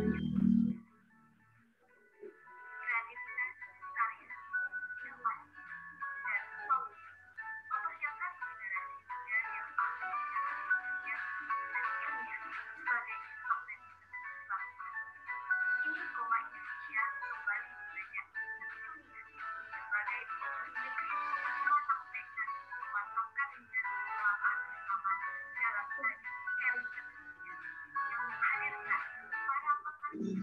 kreativitas, karya, inovasi, dan solusi mempersiapkan generasi muda yang ahli secara teknologi dan ilmiah sebagai aset bangsa. Kini Koma Indonesia kembali belajar dunia sebagai wujud negeri pemasok dan memasokkan minat selama bersama dalam tadi Elit Indonesia yang menghadirkan para peserta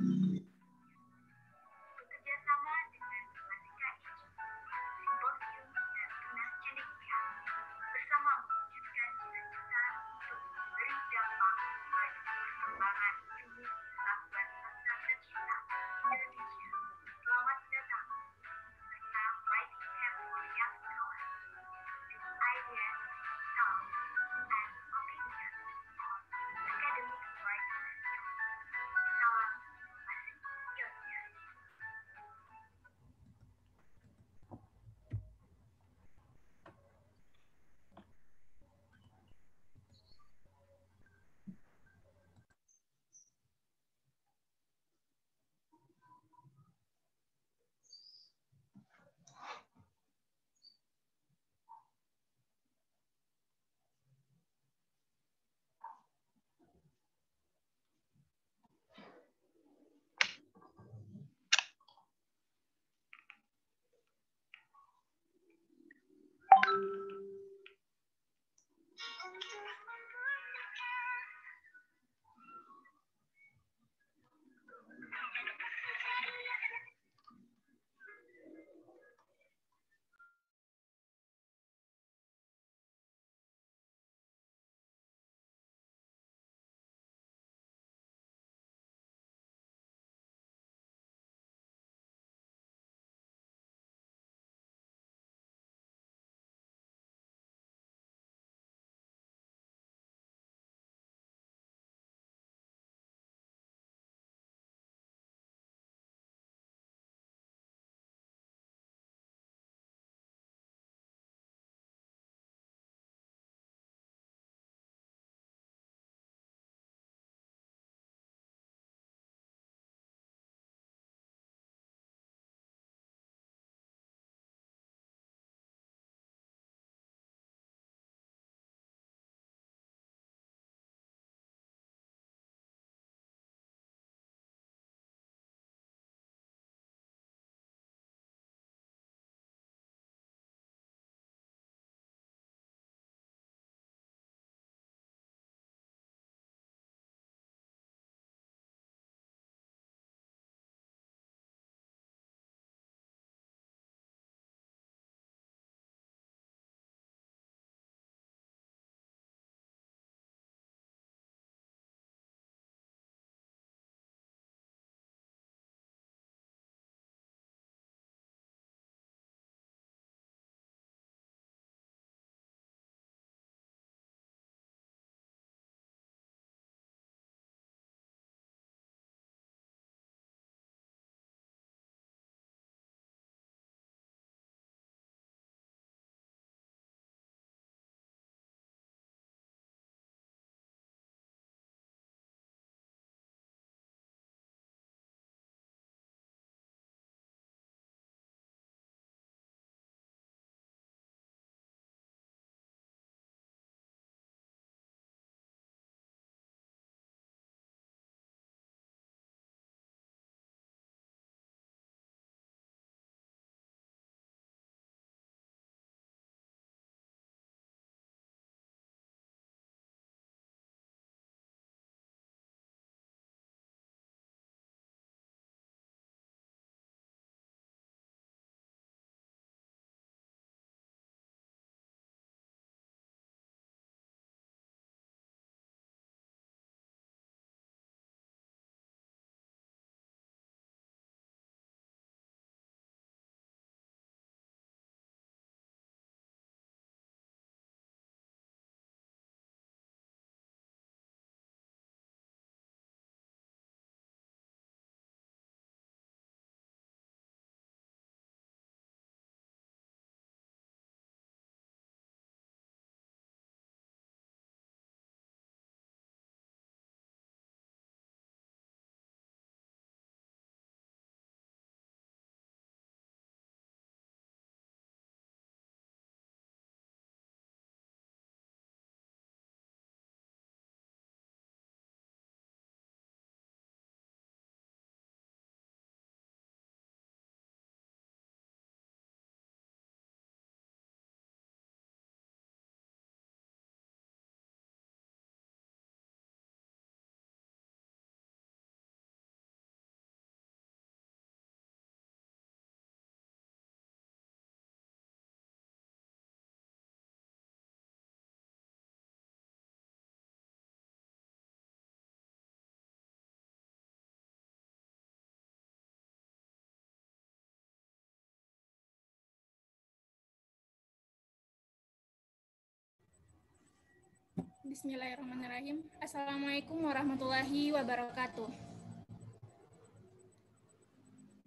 Bismillahirrahmanirrahim. Assalamualaikum warahmatullahi wabarakatuh.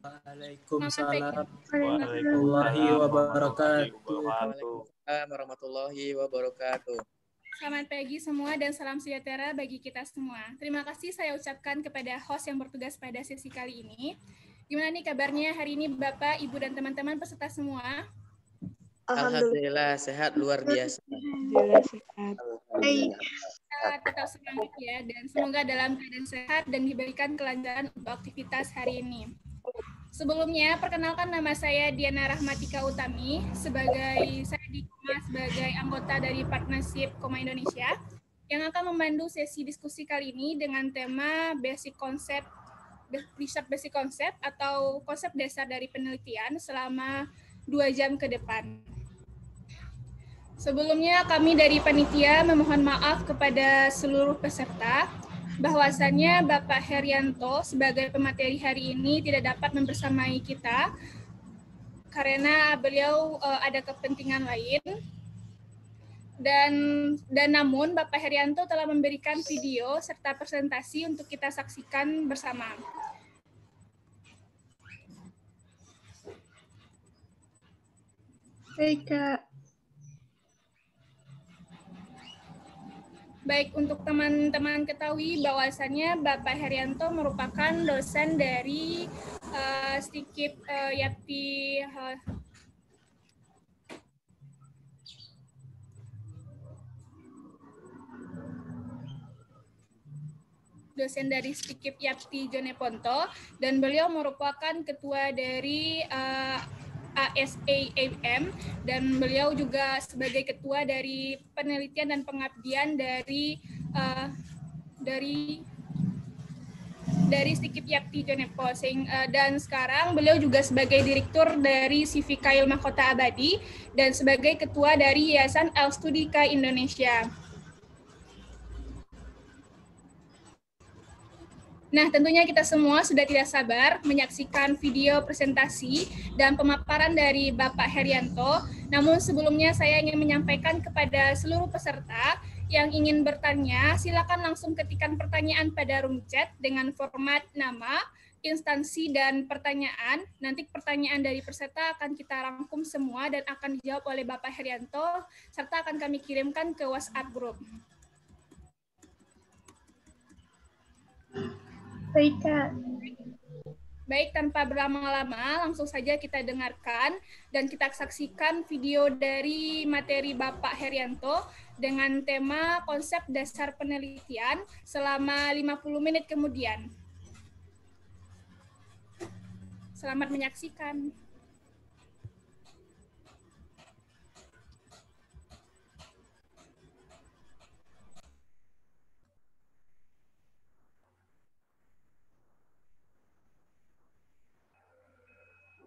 Waalaikumsalam warahmatullahi wabarakatuh. Waalaikumsalam warahmatullahi wabarakatuh. Selamat pagi semua dan salam sejahtera bagi kita semua. Terima kasih saya ucapkan kepada host yang bertugas pada sesi kali ini. Gimana nih kabarnya hari ini Bapak, Ibu, dan teman-teman peserta semua? Alhamdulillah sehat luar biasa. Alhamdulillah sehat. Tetap semangat ya, dan semoga dalam keadaan sehat dan diberikan kelancaran untuk aktivitas hari ini. Sebelumnya, perkenalkan nama saya Diana Rahmatika Utami, saya sebagai anggota dari Partnership Koma Indonesia, yang akan memandu sesi diskusi kali ini dengan tema Basic Concept atau konsep dasar dari penelitian selama 2 jam ke depan. Sebelumnya, kami dari panitia memohon maaf kepada seluruh peserta bahwasannya Bapak Herianto sebagai pemateri hari ini tidak dapat membersamai kita karena beliau ada kepentingan lain. Dan namun Bapak Herianto telah memberikan video serta presentasi untuk kita saksikan bersama. Baik, Kak. Baik, untuk teman-teman ketahui bahwasannya Bapak Herianto merupakan dosen dari STIKIP YAPTI dosen dari STIKIP YAPTI Joneponto, dan beliau merupakan ketua dari ASAAM, dan beliau juga sebagai ketua dari penelitian dan pengabdian dari STIKIP YAPTI Jonepo, dan sekarang beliau juga sebagai direktur dari Civikail Mahkota Abadi dan sebagai ketua dari Yayasan Al-Studika Indonesia. Nah, tentunya kita semua sudah tidak sabar menyaksikan video presentasi dan pemaparan dari Bapak Herianto. Namun sebelumnya saya ingin menyampaikan kepada seluruh peserta yang ingin bertanya, silakan langsung ketikkan pertanyaan pada room chat dengan format nama, instansi, dan pertanyaan. Nanti pertanyaan dari peserta akan kita rangkum semua dan akan dijawab oleh Bapak Herianto, serta akan kami kirimkan ke WhatsApp group. Baik, Kak. Baik, tanpa berlama-lama, langsung saja kita dengarkan dan kita saksikan video dari materi Bapak Herianto dengan tema konsep dasar penelitian selama 50 menit kemudian. Selamat menyaksikan.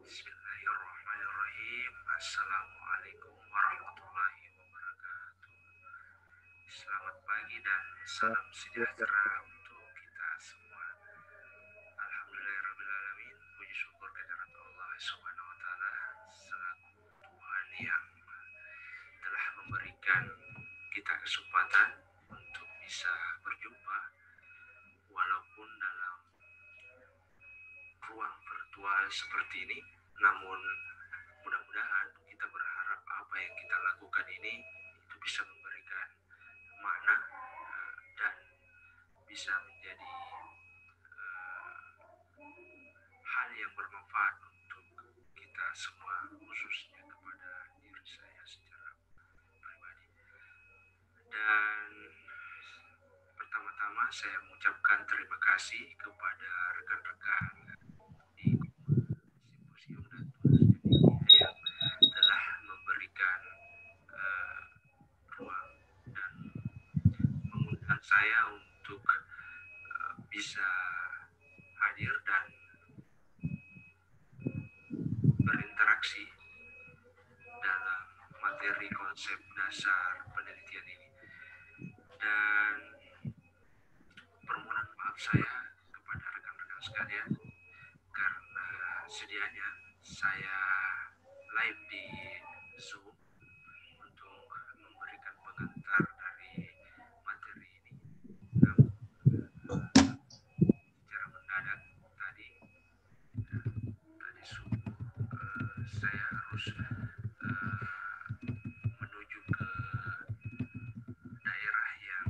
Bismillahirrahmanirrahim. Assalamualaikum warahmatullahi wabarakatuh. Selamat pagi dan salam sejahtera untuk kita semua. Alhamdulillahirrahmanirrahim. Puji syukur kehadirat Allah Subhanahu wa Ta'ala selaku Tuhan yang telah memberikan kita kesempatan untuk bisa berjumpa walaupun dalam ruang virtual seperti ini. Namun mudah-mudahan kita berharap apa yang kita lakukan ini itu bisa memberikan makna dan bisa menjadi hal yang bermanfaat untuk kita semua, khususnya kepada diri saya secara pribadi. Dan pertama-tama saya mengucapkan terima kasih kepada rekan-rekan di Simposium dan yang telah memberikan ruang dan mengundang saya untuk bisa hadir dan berinteraksi dalam materi konsep dasar penelitian ini. Dan permohonan maaf saya kepada rekan-rekan sekalian karena sedianya saya live di Zoom untuk memberikan pengantar dari Tadi subuh saya harus menuju ke daerah yang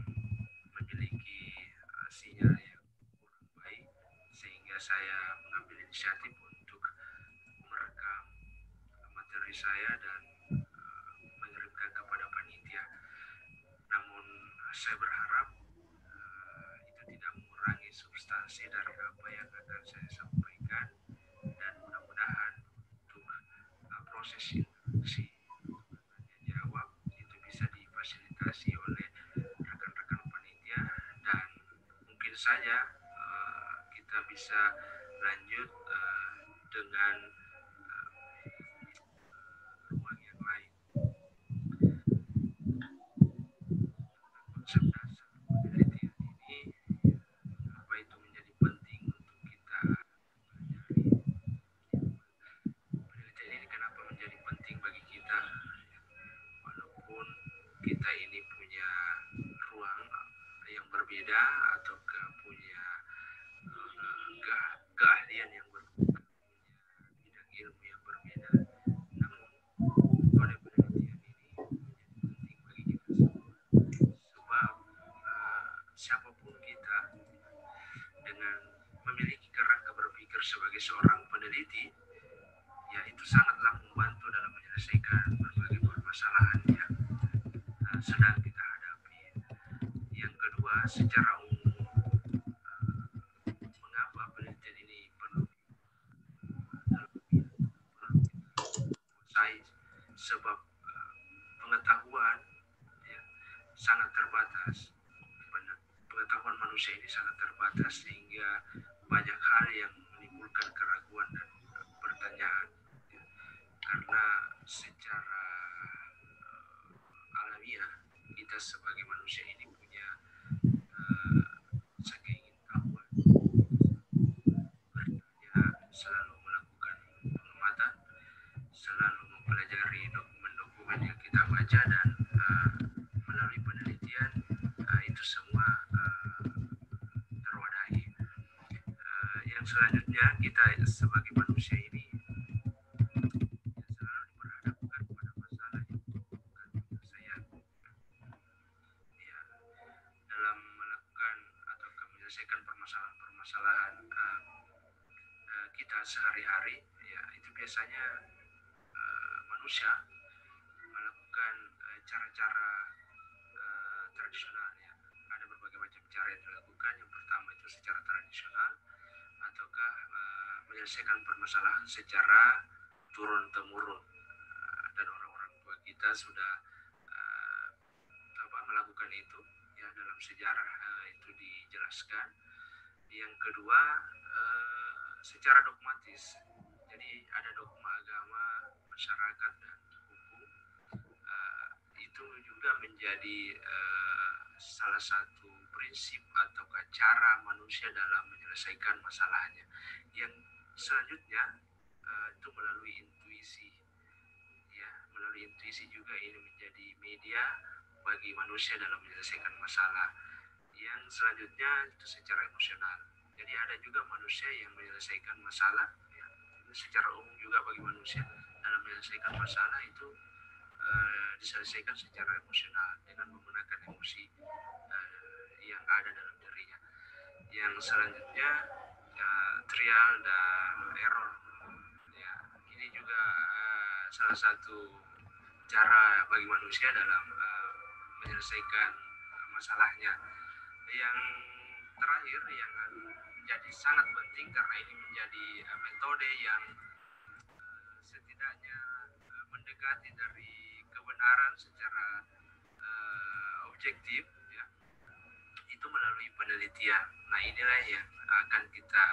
memiliki sinyal yang kurang baik, sehingga saya mengambil inisiatif untuk merekam materi saya dan mengirimkan kepada panitia. Namun saya berharap itu tidak mengurangi substansi dari apa yang akan saya sampaikan, dan mudah-mudahan untuk proses introduksi tanya jawab itu bisa difasilitasi oleh rekan-rekan panitia, dan mungkin saja kita bisa lanjut dengan ruang yang lain. Konsep dasar penelitian ini, apa itu menjadi penting untuk kita pelajari. Penelitian ini kenapa menjadi penting bagi kita? Walaupun kita ini punya ruang yang berbeda atau punya keahlian yang berbeda, punya bidang ilmu yang berbeda, namun oleh penelitian ini menjadi penting bagi kita semua. Sebab siapapun kita, dengan memiliki kerangka berpikir sebagai seorang peneliti, ya itu sangatlah membantu dalam menyelesaikan berbagai permasalahan yang sedang kita hadapi. Yang kedua, secara umum, mengapa penelitian ini perlu kuasai? Sebab pengetahuan ya, sangat terbatas. Pengetahuan manusia ini sangat terbatas, sehingga banyak hal yang menimbulkan keraguan dan pertanyaan. Karena secara alamiah kita sebagai manusia ini punya keingintahuan bertanya, selalu melakukan pengamatan, selalu mempelajari dokumen-dokumen yang kita baca, dan melalui penelitian itu semua terwadahi. Yang selanjutnya, kita sebagai manusia ini selalu berhadapkan pada masalah yang bukan penyelesaian. Ya, dalam melakukan atau menyelesaikan permasalahan-permasalahan kita sehari-hari, ya itu biasanya manusia melakukan cara-cara tradisional. Ya, ada berbagai macam cara yang dilakukan. Yang pertama itu secara tradisional, ataukah menyelesaikan permasalahan secara turun-temurun, dan orang-orang tua kita sudah melakukan itu. Ya, dalam sejarah itu dijelaskan. Yang kedua, secara dogmatis. Jadi ada dogma agama, masyarakat, dan hukum. Itu juga menjadi salah satu prinsip atau cara manusia dalam menyelesaikan masalahnya. Yang selanjutnya itu melalui intuisi. Ya, melalui intuisi juga ini menjadi media bagi manusia dalam menyelesaikan masalah. Yang selanjutnya itu secara emosional. Jadi ada juga manusia yang menyelesaikan masalah, ya, secara umum juga bagi manusia dalam menyelesaikan masalah itu diselesaikan secara emosional dengan menggunakan emosi yang ada dalam dirinya. Yang selanjutnya trial dan error. Ya, ini juga salah satu cara bagi manusia dalam menyelesaikan masalahnya. Yang terakhir yang menjadi sangat penting, karena ini menjadi metode yang setidaknya mendekati dari kebenaran secara objektif, ya, itu melalui penelitian. Nah, inilah yang akan kita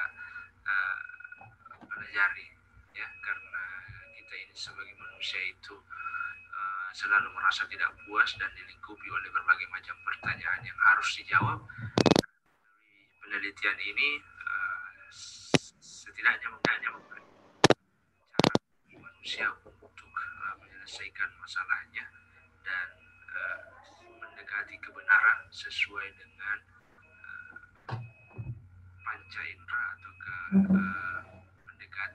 pelajari, ya, karena kita ini sebagai manusia itu selalu merasa tidak puas dan dilingkupi oleh berbagai macam pertanyaan yang harus dijawab. Penelitian ini setidaknya memberi cara manusia untuk menyelesaikan masalahnya dan mendekati kebenaran sesuai dengan panca indera atau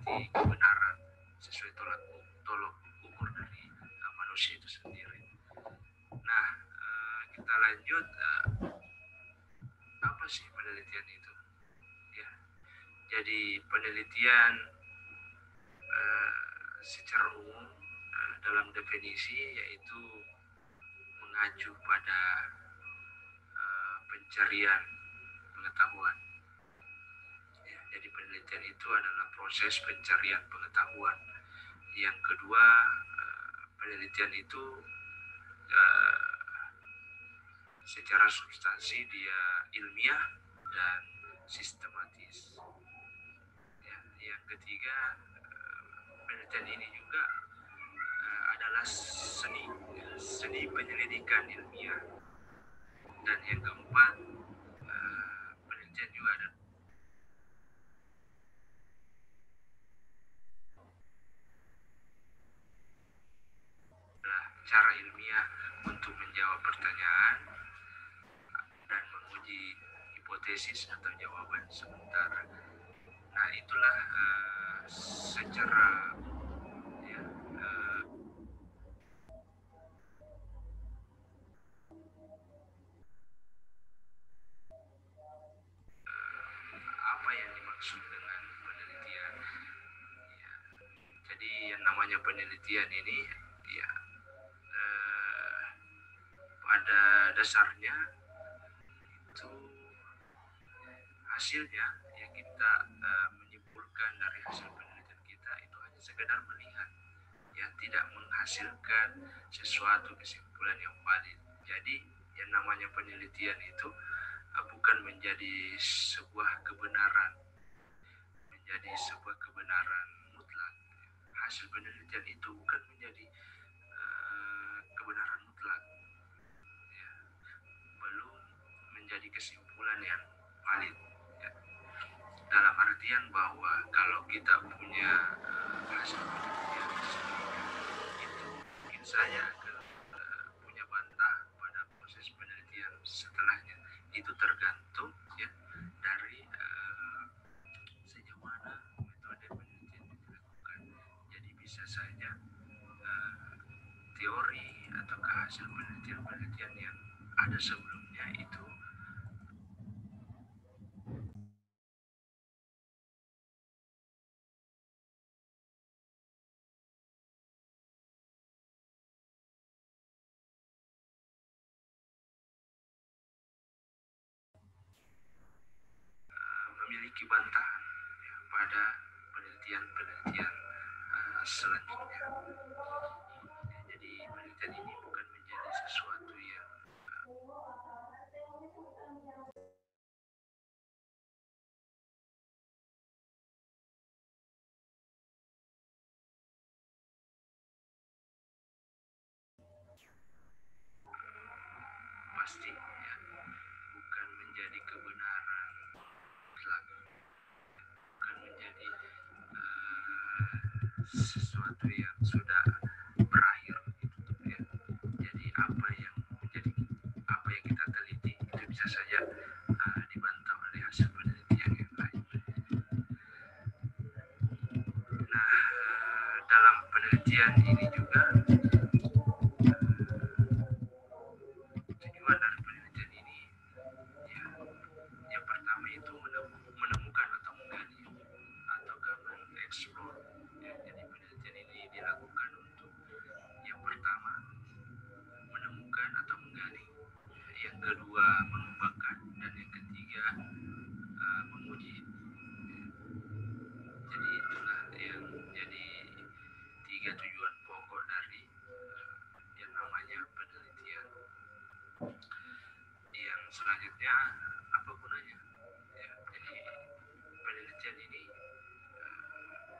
seperti kebenaran sesuai tolok ukur dari manusia itu sendiri. Nah, kita lanjut. Apa sih penelitian itu? Ya, jadi penelitian secara umum dalam definisi yaitu mengacu pada pencarian pengetahuan. Ya, jadi penelitian itu adalah proses pencarian pengetahuan. Yang kedua, penelitian itu secara substansi dia ilmiah dan sistematis. Ya, yang ketiga, penelitian ini juga adalah seni penyelidikan ilmiah. Dan yang keempat, penelitian juga adalah cara ilmiah untuk menjawab pertanyaan dan menguji hipotesis atau jawaban sementara. Nah, itulah secara ya, apa yang dimaksud dengan penelitian. Ya, jadi yang namanya penelitian ini ya pada dasarnya itu hasilnya yang kita menyimpulkan dari hasil penelitian kita itu hanya sekedar melihat, ya, tidak menghasilkan sesuatu kesimpulan yang valid. Jadi yang namanya penelitian itu bukan menjadi sebuah kebenaran, mutlak. Hasil penelitian itu bukan menjadi kebenaran mutlak, ya, belum menjadi kesimpulan yang valid. Ya. Dalam artian bahwa kalau kita punya hasil penelitian sebelumnya, itu mungkin saja punya bantah pada proses penelitian setelahnya. Itu tergantung ya dari sejauh mana metode penelitian dilakukan. Jadi bisa saja teori atau hasil penelitian yang ada sebelumnya itu memiliki bantahan ya, pada penelitian selanjutnya. Ya, jadi penelitian ini bukan menjadi sesuatu yang pasti, ya, bukan menjadi kebenaran mutlak, bukan menjadi sesuatu yang sudah berakhir gitu ya. Jadi apa yang kita teliti itu bisa saja dibantah oleh hasil penelitian yang lain. Nah, dalam penelitian ini juga tujuan dari penelitian ini ya, yang pertama itu menemukan atau menggali ataukah mengeksplor. Ya, jadi penelitian ini dilakukan untuk yang pertama menemukan atau menggali, yang kedua mengembangkan, dan yang ketiga menguji. Jadi itulah yang jadi 3 tujuan pokok dari yang namanya penelitian. Yang selanjutnya apa gunanya? Ya, jadi penelitian ini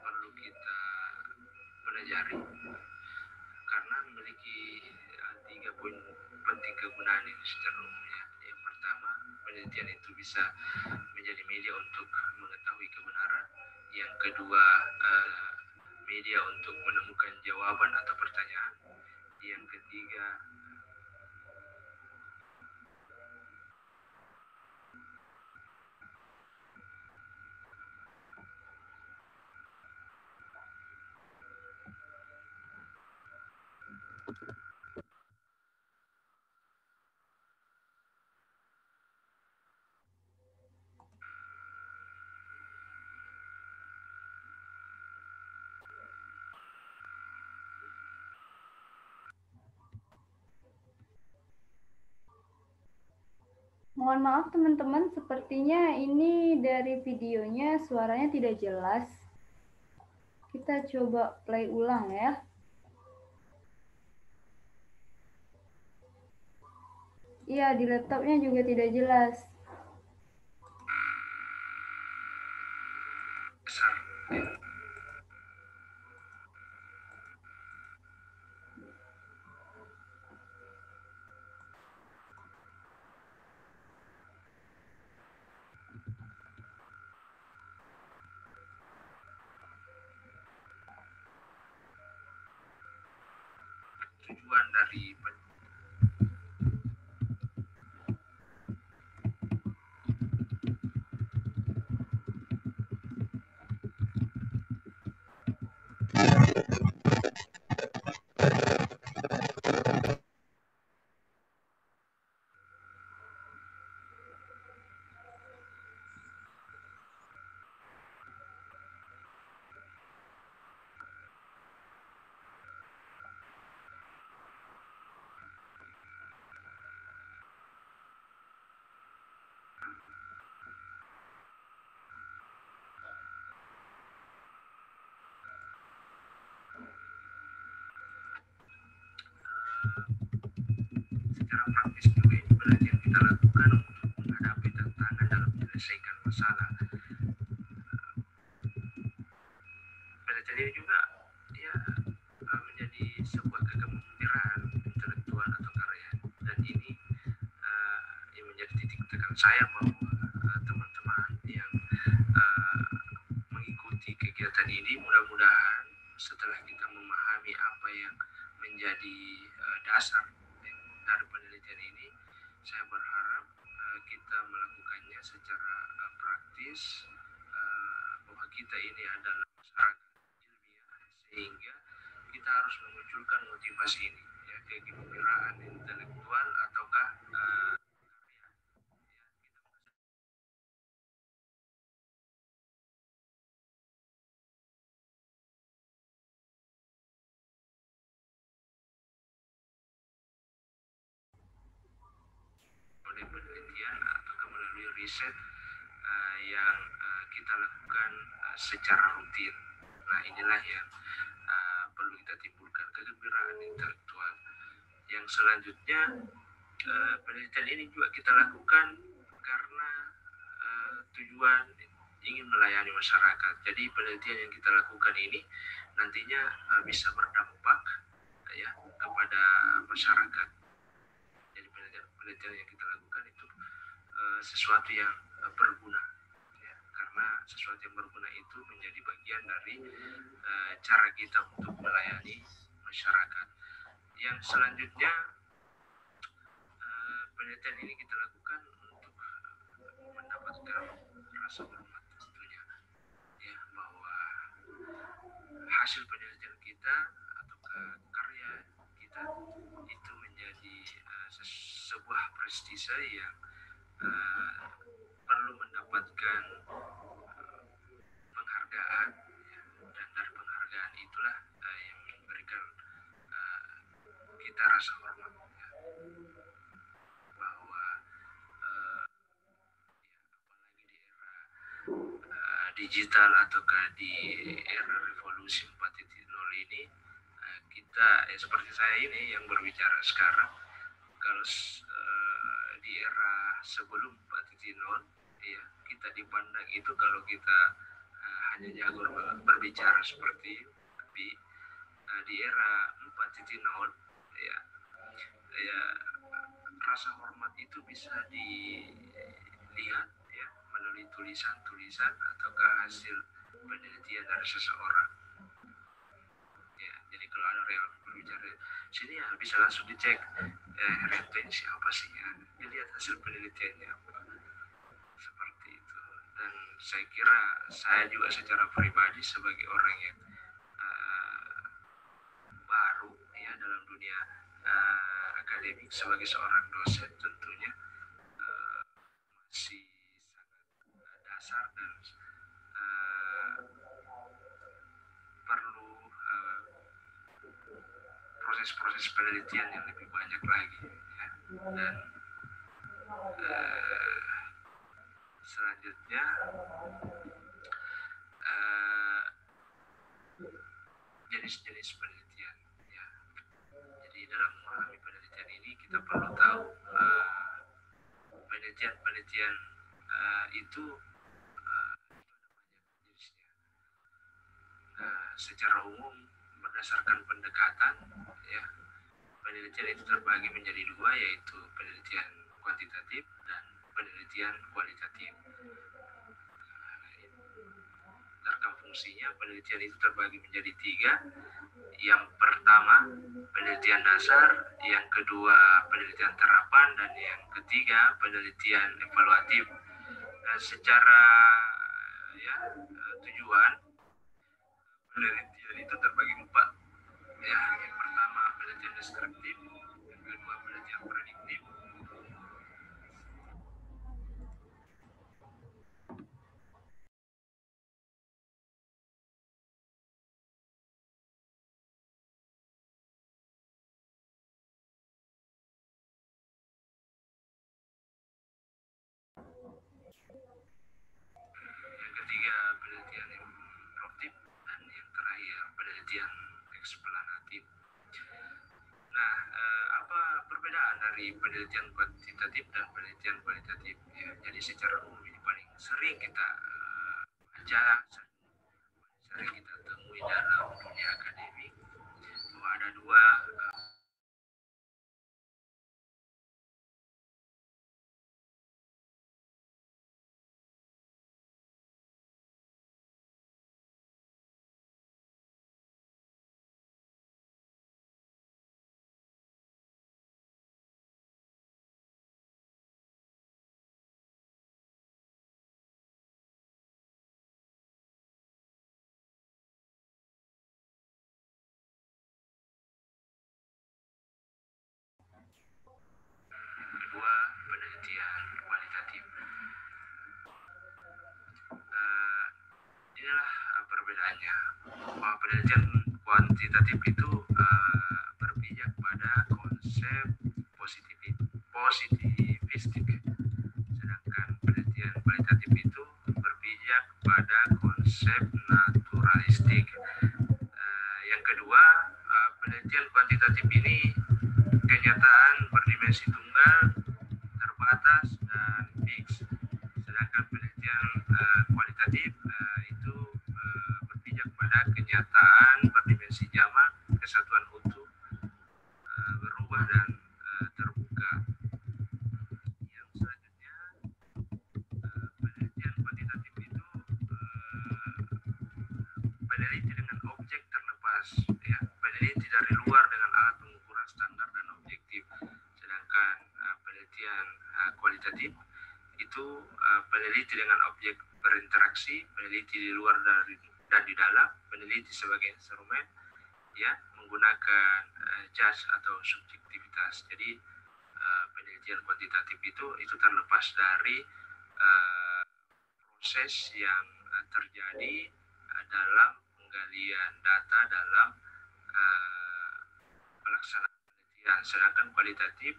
perlu kita pelajari karena memiliki 3 poin penting kegunaan ini secara umumnya. Yang pertama, penelitian itu bisa menjadi media untuk mengetahui kebenaran. Yang kedua, media untuk menemukan jawaban atau pertanyaan. Yang ketiga, Mohon maaf teman-teman, sepertinya ini dari videonya suaranya tidak jelas. Kita coba play ulang ya. Iya, di laptopnya juga tidak jelas. Besar. Tujuan dari secara praktis juga ini penelitian kita lakukan untuk menghadapi tantangan dalam menyelesaikan masalah. Penelitian ini juga ya menjadi sebuah kegembiraan intelektual atau karya, dan ini yang menjadi titik tekan saya bahwa teman-teman yang mengikuti kegiatan ini mudah-mudahan setelah kita memahami apa yang menjadi dasar dari penelitian ini, saya berharap kita melakukannya secara praktis, bahwa kita ini adalah masyarakat ilmiah, sehingga kita harus memunculkan motivasi ini, ya, kegembiraan intelektual ataukah oleh penelitian atau melalui riset yang kita lakukan secara rutin. Nah, inilah yang perlu kita timbulkan, kegembiraan intelektual. Yang selanjutnya, penelitian ini juga kita lakukan karena tujuan ingin melayani masyarakat. Jadi penelitian yang kita lakukan ini nantinya bisa berdampak ya kepada masyarakat. Jadi penelitian yang kita lakukan itu sesuatu yang berguna, ya, karena sesuatu yang berguna itu menjadi bagian dari cara kita untuk melayani masyarakat. Yang selanjutnya, penelitian ini kita lakukan untuk mendapatkan rasa hormat tentunya, ya, bahwa hasil penelitian kita atau karya kita itu menjadi sebuah prestise yang perlu mendapatkan penghargaan, ya, dan dari penghargaan itulah yang memberikan kita rasa hormat, ya, bahwa apalagi di era digital ataukah di era revolusi 4.0 ini, kita seperti saya ini yang berbicara sekarang, kalau di era sebelum 4.0 ya kita dipandang itu kalau kita hanya jago berbicara seperti itu, tapi di era 4.0 ya rasa hormat itu bisa dilihat ya melalui tulisan-tulisan ataukah hasil penelitian dari seseorang. Ya, jadi kalau ada orang yang berbicara sini ya bisa langsung dicek Herianto siapa sih, ya, dilihat hasil penelitiannya apa, seperti itu. Dan saya kira saya juga secara pribadi sebagai orang yang baru ya dalam dunia akademik sebagai seorang dosen tentunya masih sangat dasar dan perlu proses-proses penelitian yang lebih banyak lagi, ya. Dan Selanjutnya eh, jenis-jenis penelitian ya. Jadi dalam memahami penelitian ini kita perlu tahu penelitian itu ada banyak jenisnya. Secara umum berdasarkan pendekatan ya, penelitian itu terbagi menjadi dua, yaitu penelitian kuantitatif dan penelitian kualitatif. Berdasarkan fungsinya, penelitian itu terbagi menjadi tiga. Yang pertama penelitian dasar, yang kedua penelitian terapan, dan yang ketiga penelitian evaluatif. Secara tujuan penelitian itu terbagi empat ya. Yang pertama penelitian deskriptif, yang kedua penelitian prediktif, yang ketiga penelitian improduktif, dan yang terakhir penelitian eksplanatif. Nah, apa perbedaan dari penelitian kuantitatif dan penelitian kualitatif? Ya, jadi secara umum ini paling sering kita baca, sering kita temui dalam dunia akademik, bahwa ada dua kedua penelitian kualitatif. Inilah perbedaannya. Bahwa penelitian kuantitatif itu berpijak pada konsep positivistik, sedangkan penelitian kualitatif itu berpijak pada konsep naturalistik. Yang kedua, penelitian kuantitatif ini kenyataan berdimensi tunggal, terbatas, dan fix. Sedangkan penelitian kualitatif itu berpijak pada kenyataan berdimensi jamak, kesatuan utuh, berubah, dan terbuka. Yang selanjutnya, penelitian kuantitatif itu peneliti dengan objek terlepas, ya, peneliti dari luar dengan alat pengukuran standar dan objektif. Sedangkan penelitian kualitatif itu peneliti dengan objek berinteraksi, peneliti di luar dan di dalam, peneliti sebagai instrumen, ya, menggunakan judge atau subjektivitas. Jadi penelitian kuantitatif itu terlepas dari proses yang terjadi dalam penggalian data dalam pelaksanaan penelitian. Sedangkan kualitatif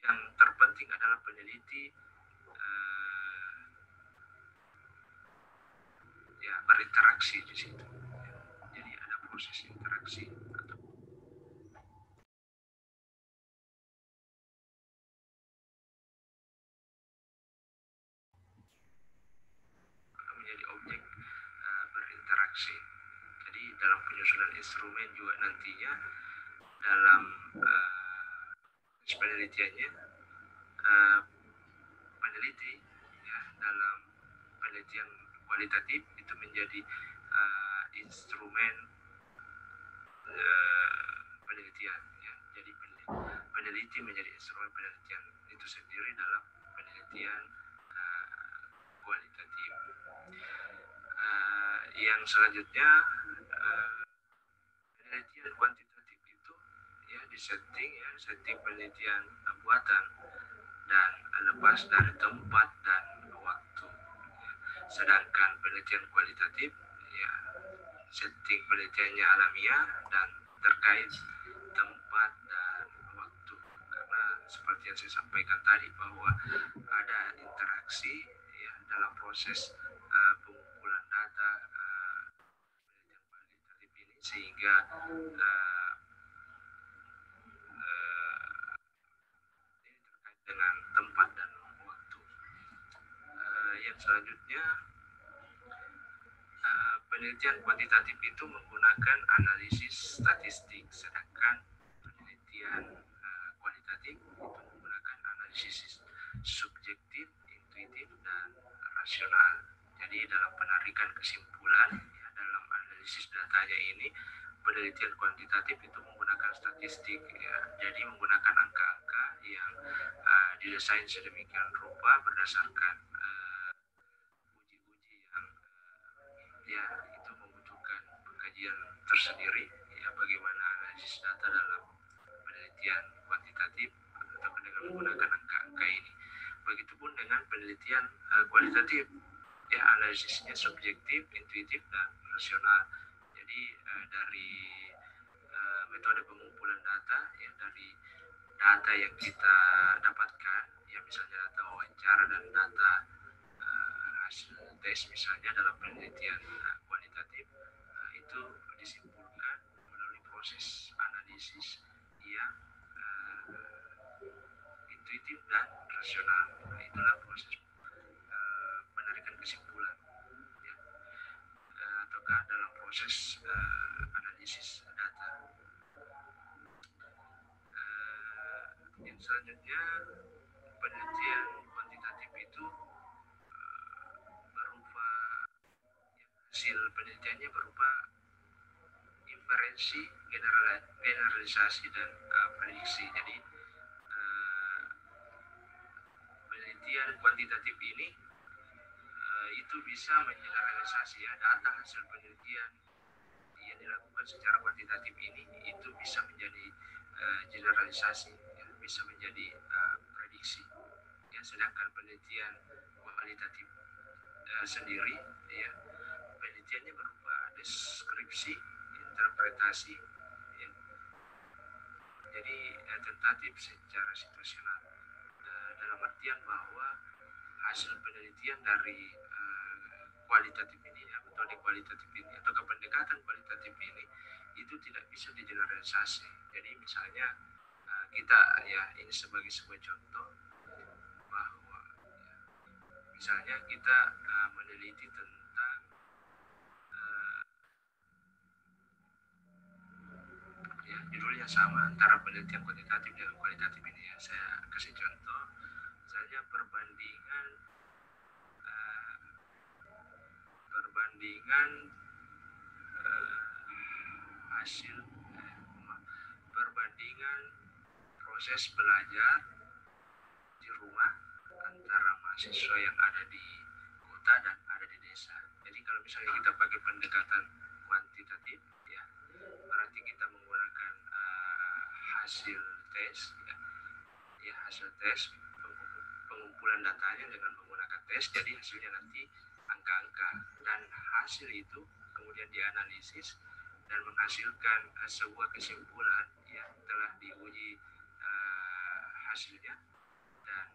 yang terpenting adalah peneliti berinteraksi di situ. Jadi ada proses interaksi atau menjadi objek berinteraksi. Jadi dalam penyusunan instrumen juga nantinya dalam penelitiannya peneliti ya, dalam penelitian kualitatif itu menjadi instrumen penelitian ya. Jadi peneliti menjadi instrumen penelitian itu sendiri dalam penelitian kualitatif. Yang selanjutnya penelitian kuantitatif itu ya setting penelitian buatan dan lepas dari tempat dan waktu. Sedangkan penelitian kualitatif ya setting penelitiannya alamiah dan terkait tempat dan waktu, karena seperti yang saya sampaikan tadi bahwa ada interaksi ya dalam proses pengumpulan data penelitian kualitatif ini, sehingga ini terkait dengan tempat dan waktu. Yang selanjutnya, penelitian kuantitatif itu menggunakan analisis statistik, sedangkan penelitian kualitatif itu menggunakan analisis subjektif, intuitif, dan rasional. Jadi dalam penarikan kesimpulan ya, dalam analisis datanya ini, penelitian kuantitatif itu menggunakan statistik ya, jadi menggunakan angka-angka yang didesain sedemikian rupa berdasarkan uji-uji yang ya itu membutuhkan pengkajian tersendiri ya, bagaimana analisis data dalam penelitian kuantitatif atau dengan menggunakan angka-angka ini. Begitupun dengan penelitian kualitatif ya, analisisnya subjektif, intuitif, dan rasional. Jadi dari metode pengumpulan data ya, dari data yang kita dapatkan ya, misalnya data wawancara dan data hasil tes misalnya dalam penelitian kualitatif, itu disimpulkan melalui proses analisis yang intuitif dan rasional. Nah, itulah proses penarikan kesimpulan ya, ataukah dalam proses analisis data. Yang selanjutnya, penelitian kuantitatif itu berupa ya, hasil penelitiannya berupa inferensi, generalisasi, dan prediksi. Jadi penelitian kuantitatif ini itu bisa mengeneralisasi ya, data hasil penelitian yang dilakukan secara kuantitatif ini itu bisa menjadi generalisasi ya, bisa menjadi prediksi ya, sedangkan penelitian kualitatif sendiri ya, penelitiannya berupa deskripsi, interpretasi ya. Jadi tentatif secara situasional, dalam artian bahwa hasil penelitian dari kualitatif ini ya, metode kualitatif ini atau pendekatan kualitatif ini itu tidak bisa digeneralisasi. Jadi misalnya kita ya, ini sebagai sebuah contoh bahwa ya, misalnya kita meneliti tentang ya, judulnya sama antara penelitian kuantitatif dan kualitatif ini ya. Saya kasih contoh misalnya perbandingan hasil perbandingan proses belajar di rumah antara mahasiswa yang ada di kota dan ada di desa. Jadi kalau misalnya kita pakai pendekatan kuantitatif ya, berarti kita menggunakan hasil tes ya, hasil tes, pengumpulan datanya dengan menggunakan tes, jadi hasilnya nanti angka-angka, dan hasil itu kemudian dianalisis dan menghasilkan sebuah kesimpulan ya, telah diuji hasilnya, dan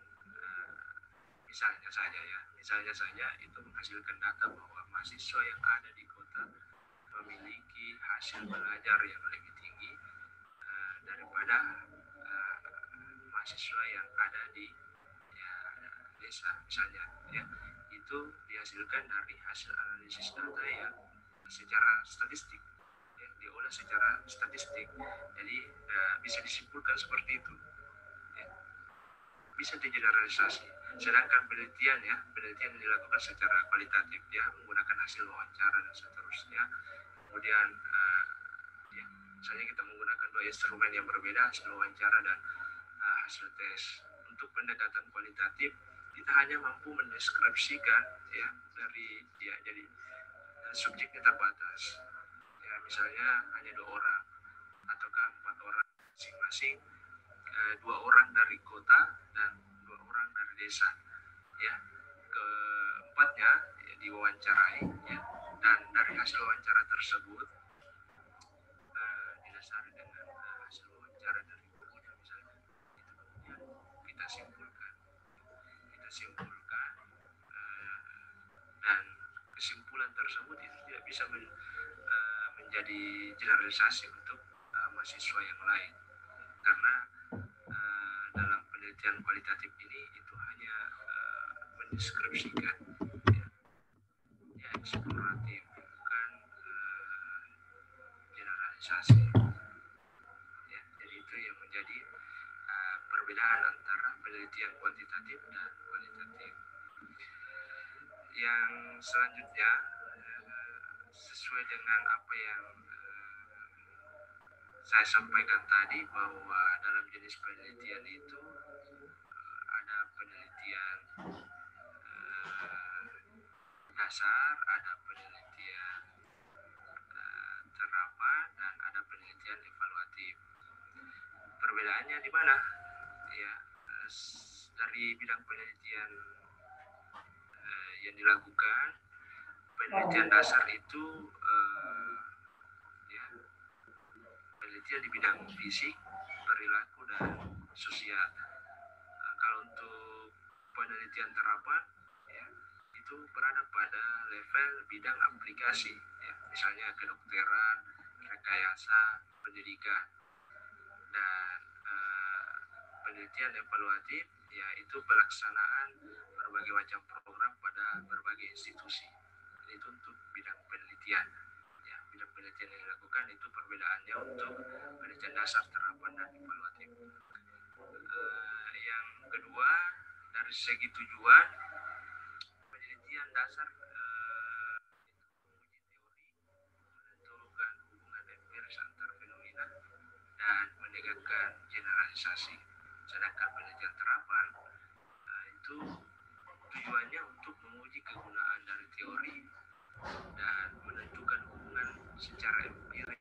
misalnya saja itu menghasilkan data bahwa mahasiswa yang ada di kota memiliki hasil belajar yang lebih tinggi daripada mahasiswa yang ada di ya, desa misalnya ya. Itu dihasilkan dari hasil analisis data yang secara statistik ya, diolah secara statistik. Jadi bisa disimpulkan seperti itu ya. Bisa digeneralisasi. Sedangkan penelitian yang dilakukan secara kualitatif ya, menggunakan hasil wawancara dan seterusnya. Kemudian ya, misalnya kita menggunakan dua instrumen yang berbeda, hasil wawancara dan hasil tes. Untuk pendekatan kualitatif kita hanya mampu mendeskripsikan ya, dari ya, jadi subjeknya terbatas ya, misalnya hanya 2 orang ataukah 4 orang masing-masing, 2 orang dari kota dan 2 orang dari desa ya. Keempatnya ya, diwawancarai ya, dan dari hasil wawancara tersebut didasari dengan hasil wawancara dari gurunya misalnya, itu kemudian simpulkan. Kita simpulkan dan kesimpulan tersebut itu tidak bisa menjadi generalisasi untuk mahasiswa yang lain, karena dalam penelitian kualitatif ini itu hanya mendeskripsikan, ya eksploratif, bukan generalisasi. Ya, jadi itu yang menjadi perbedaan antara penelitian kuantitatif dan kualitatif. Yang selanjutnya, sesuai dengan apa yang saya sampaikan tadi, bahwa dalam jenis penelitian itu ada penelitian dasar, ada penelitian terapan, dan ada penelitian evaluatif. Perbedaannya di mana? Ya, dari bidang penelitian yang dilakukan, penelitian dasar itu penelitian di bidang fisik, perilaku, dan sosial. Kalau untuk penelitian terapan, ya, itu berada pada level bidang aplikasi, ya, misalnya kedokteran, rekayasa, pendidikan. Dan penelitian evaluatif, yaitu pelaksanaan berbagai macam program pada berbagai institusi. Itu untuk bidang penelitian. Ya, bidang penelitian yang dilakukan itu perbedaannya untuk penelitian dasar, terapan, dan evaluatif. Yang kedua, dari segi tujuan, penelitian dasar menguji teori, menentukan hubungan empiris antar fenomena, dan menegakkan generalisasi. Sedangkan penelitian terapan itu tujuannya untuk menguji kegunaan dari teori dan menentukan hubungan secara empiris.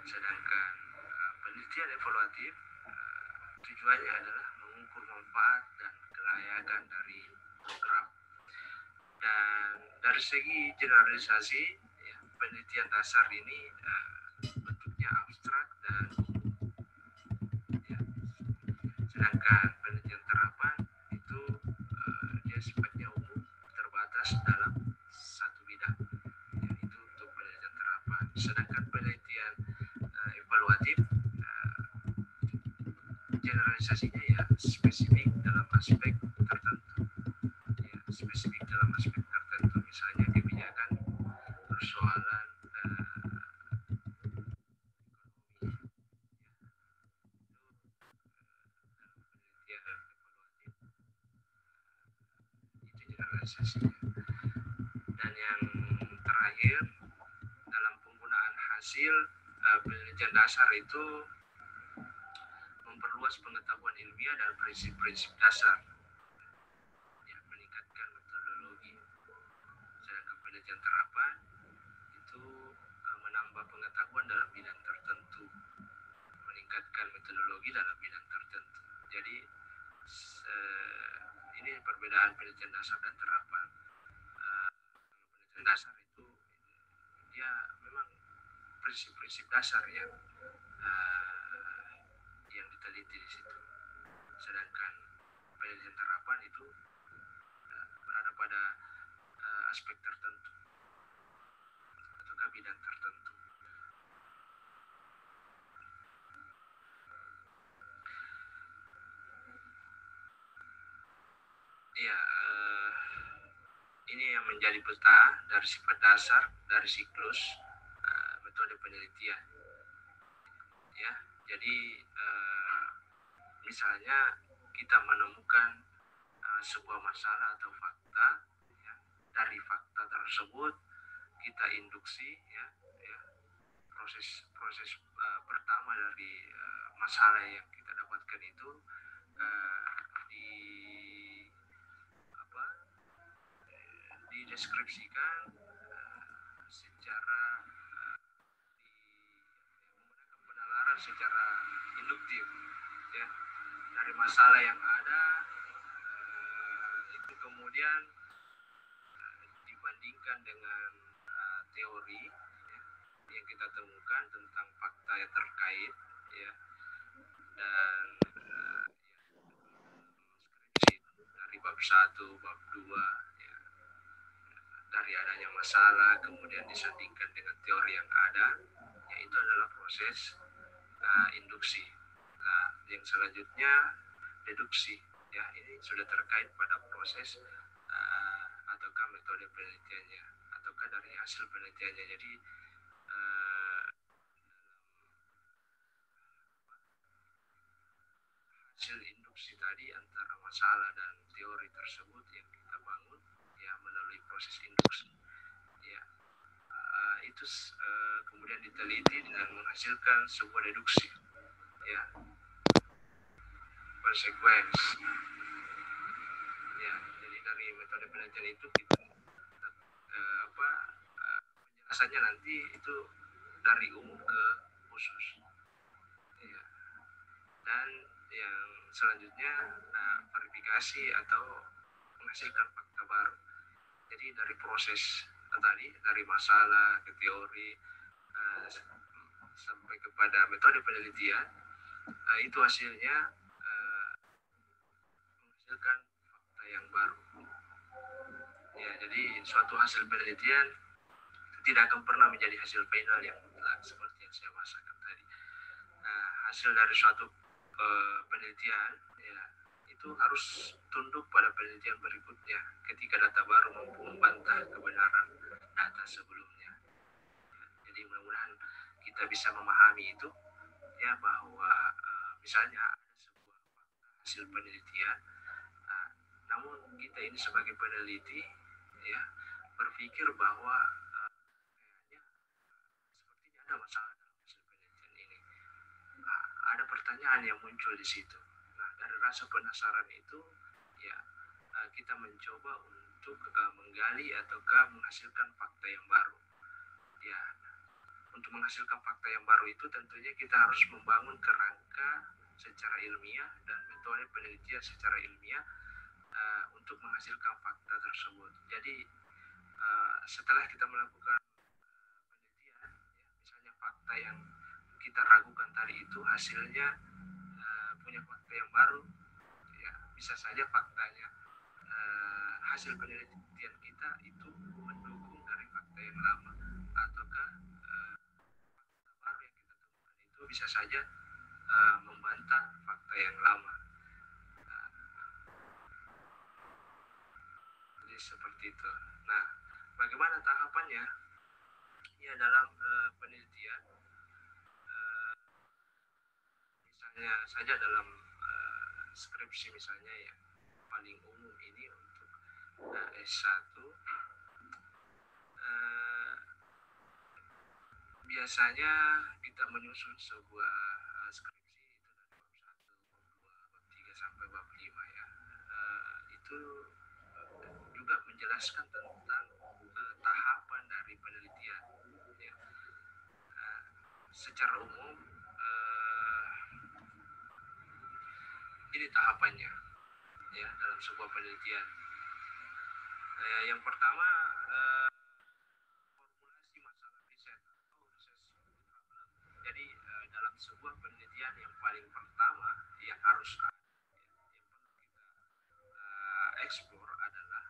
Sedangkan penelitian evaluatif tujuannya adalah mengukur manfaat dan kelayakan dari program. Dan dari segi generalisasi, ya, penelitian dasar ini bentuknya abstrak dan ya, sedangkan penelitian terapan itu dia sifatnya umum, terbatas dalam satu bidang. Ya, itu untuk penelitian terapan. Sedangkan penelitian evaluatif, generalisasinya ya spesifik dalam aspek tertentu. Ya, spesifik dalam aspek tertentu, misalnya kebijakan, persoalan generalisasinya. Dan yang terakhir, dalam penggunaan hasil penelitian dasar itu memperluas pengetahuan ilmiah dan prinsip-prinsip dasar, ya, meningkatkan metodologi. Sedangkan penelitian terapan itu menambah pengetahuan dalam bidang tertentu, meningkatkan metodologi dalam bidang tertentu. Jadi ini perbedaan penelitian dasar dan terapan. Penelitian dasar itu dia memang prinsip-prinsip dasar yang diteliti di situ. Sedangkan penelitian terapan itu berada pada aspek tertentu ataukah bidang tertentu. Ya, ini yang menjadi peta dari sifat dasar dari siklus metode penelitian. Ya, jadi misalnya kita menemukan sebuah masalah atau fakta, ya, dari fakta tersebut kita induksi, ya, proses pertama dari masalah yang kita dapatkan itu di dideskripsikan secara menggunakan penalaran secara induktif, ya, dari masalah yang ada itu kemudian dibandingkan dengan teori, ya, yang kita temukan tentang fakta yang terkait, ya, dan dari bab 1, bab 2, ya, dari adanya masalah kemudian disandingkan dengan teori yang ada, ya, itu adalah proses induksi. Nah, yang selanjutnya deduksi, ya, ini sudah terkait pada proses ataukah metode penelitiannya ataukah dari hasil penelitiannya. Jadi hasil induksi tadi antara masalah dan teori tersebut yang kita bangun, ya, melalui proses induksi, ya, itu kemudian diteliti dan menghasilkan sebuah deduksi, ya, konsekuensi, ya. Jadi dari metode penelitian itu kita penjelasannya nanti itu dari umum ke khusus, ya. Dan yang selanjutnya verifikasi atau menghasilkan fakta baru. Jadi dari proses tadi, dari masalah ke teori sampai kepada metode penelitian, itu hasilnya menghasilkan fakta yang baru. Ya, jadi suatu hasil penelitian tidak akan pernah menjadi hasil final yang mutlak seperti yang saya bahasakan tadi. Nah, hasil dari suatu penelitian, ya, itu harus tunduk pada penelitian berikutnya ketika data baru mampu membantah kebenaran data sebelumnya. Jadi mudah-mudahan kita bisa memahami itu, ya, bahwa misalnya ada sebuah hasil penelitian, namun kita ini sebagai peneliti, ya, berpikir bahwa sepertinya ada masalah dalam hasil penelitian ini. Ada pertanyaan yang muncul di situ. Nah, dari rasa penasaran itu, ya, kita mencoba untuk menggali ataukah menghasilkan fakta yang baru. Ya, untuk menghasilkan fakta yang baru itu tentunya kita harus membangun kerangka secara ilmiah dan metode penelitian secara ilmiah untuk menghasilkan fakta tersebut. Jadi setelah kita melakukan penelitian, ya, misalnya fakta yang kita ragukan tadi itu hasilnya punya fakta yang baru, ya, bisa saja faktanya hasil penelitian kita itu mendukung dari fakta yang lama, ataukah fakta baru yang kita temukan itu bisa saja membantah fakta yang lama. Jadi seperti itu. Nah, bagaimana tahapannya? Ya, dalam penelitian, misalnya saja dalam skripsi misalnya yang paling umum ini untuk S1, biasanya kita menyusun sebuah skripsi itu dari bab 1, bab 2, bab 3 sampai bab 5, ya. Itu juga menjelaskan tentang tahapan dari penelitian, ya. Secara umum ini tahapannya, ya, dalam sebuah penelitian. Yang pertama, formulasi masalah riset atau research problem. Jadi dalam sebuah penelitian yang paling pertama yang harus ada, yang perlu kita eksplor adalah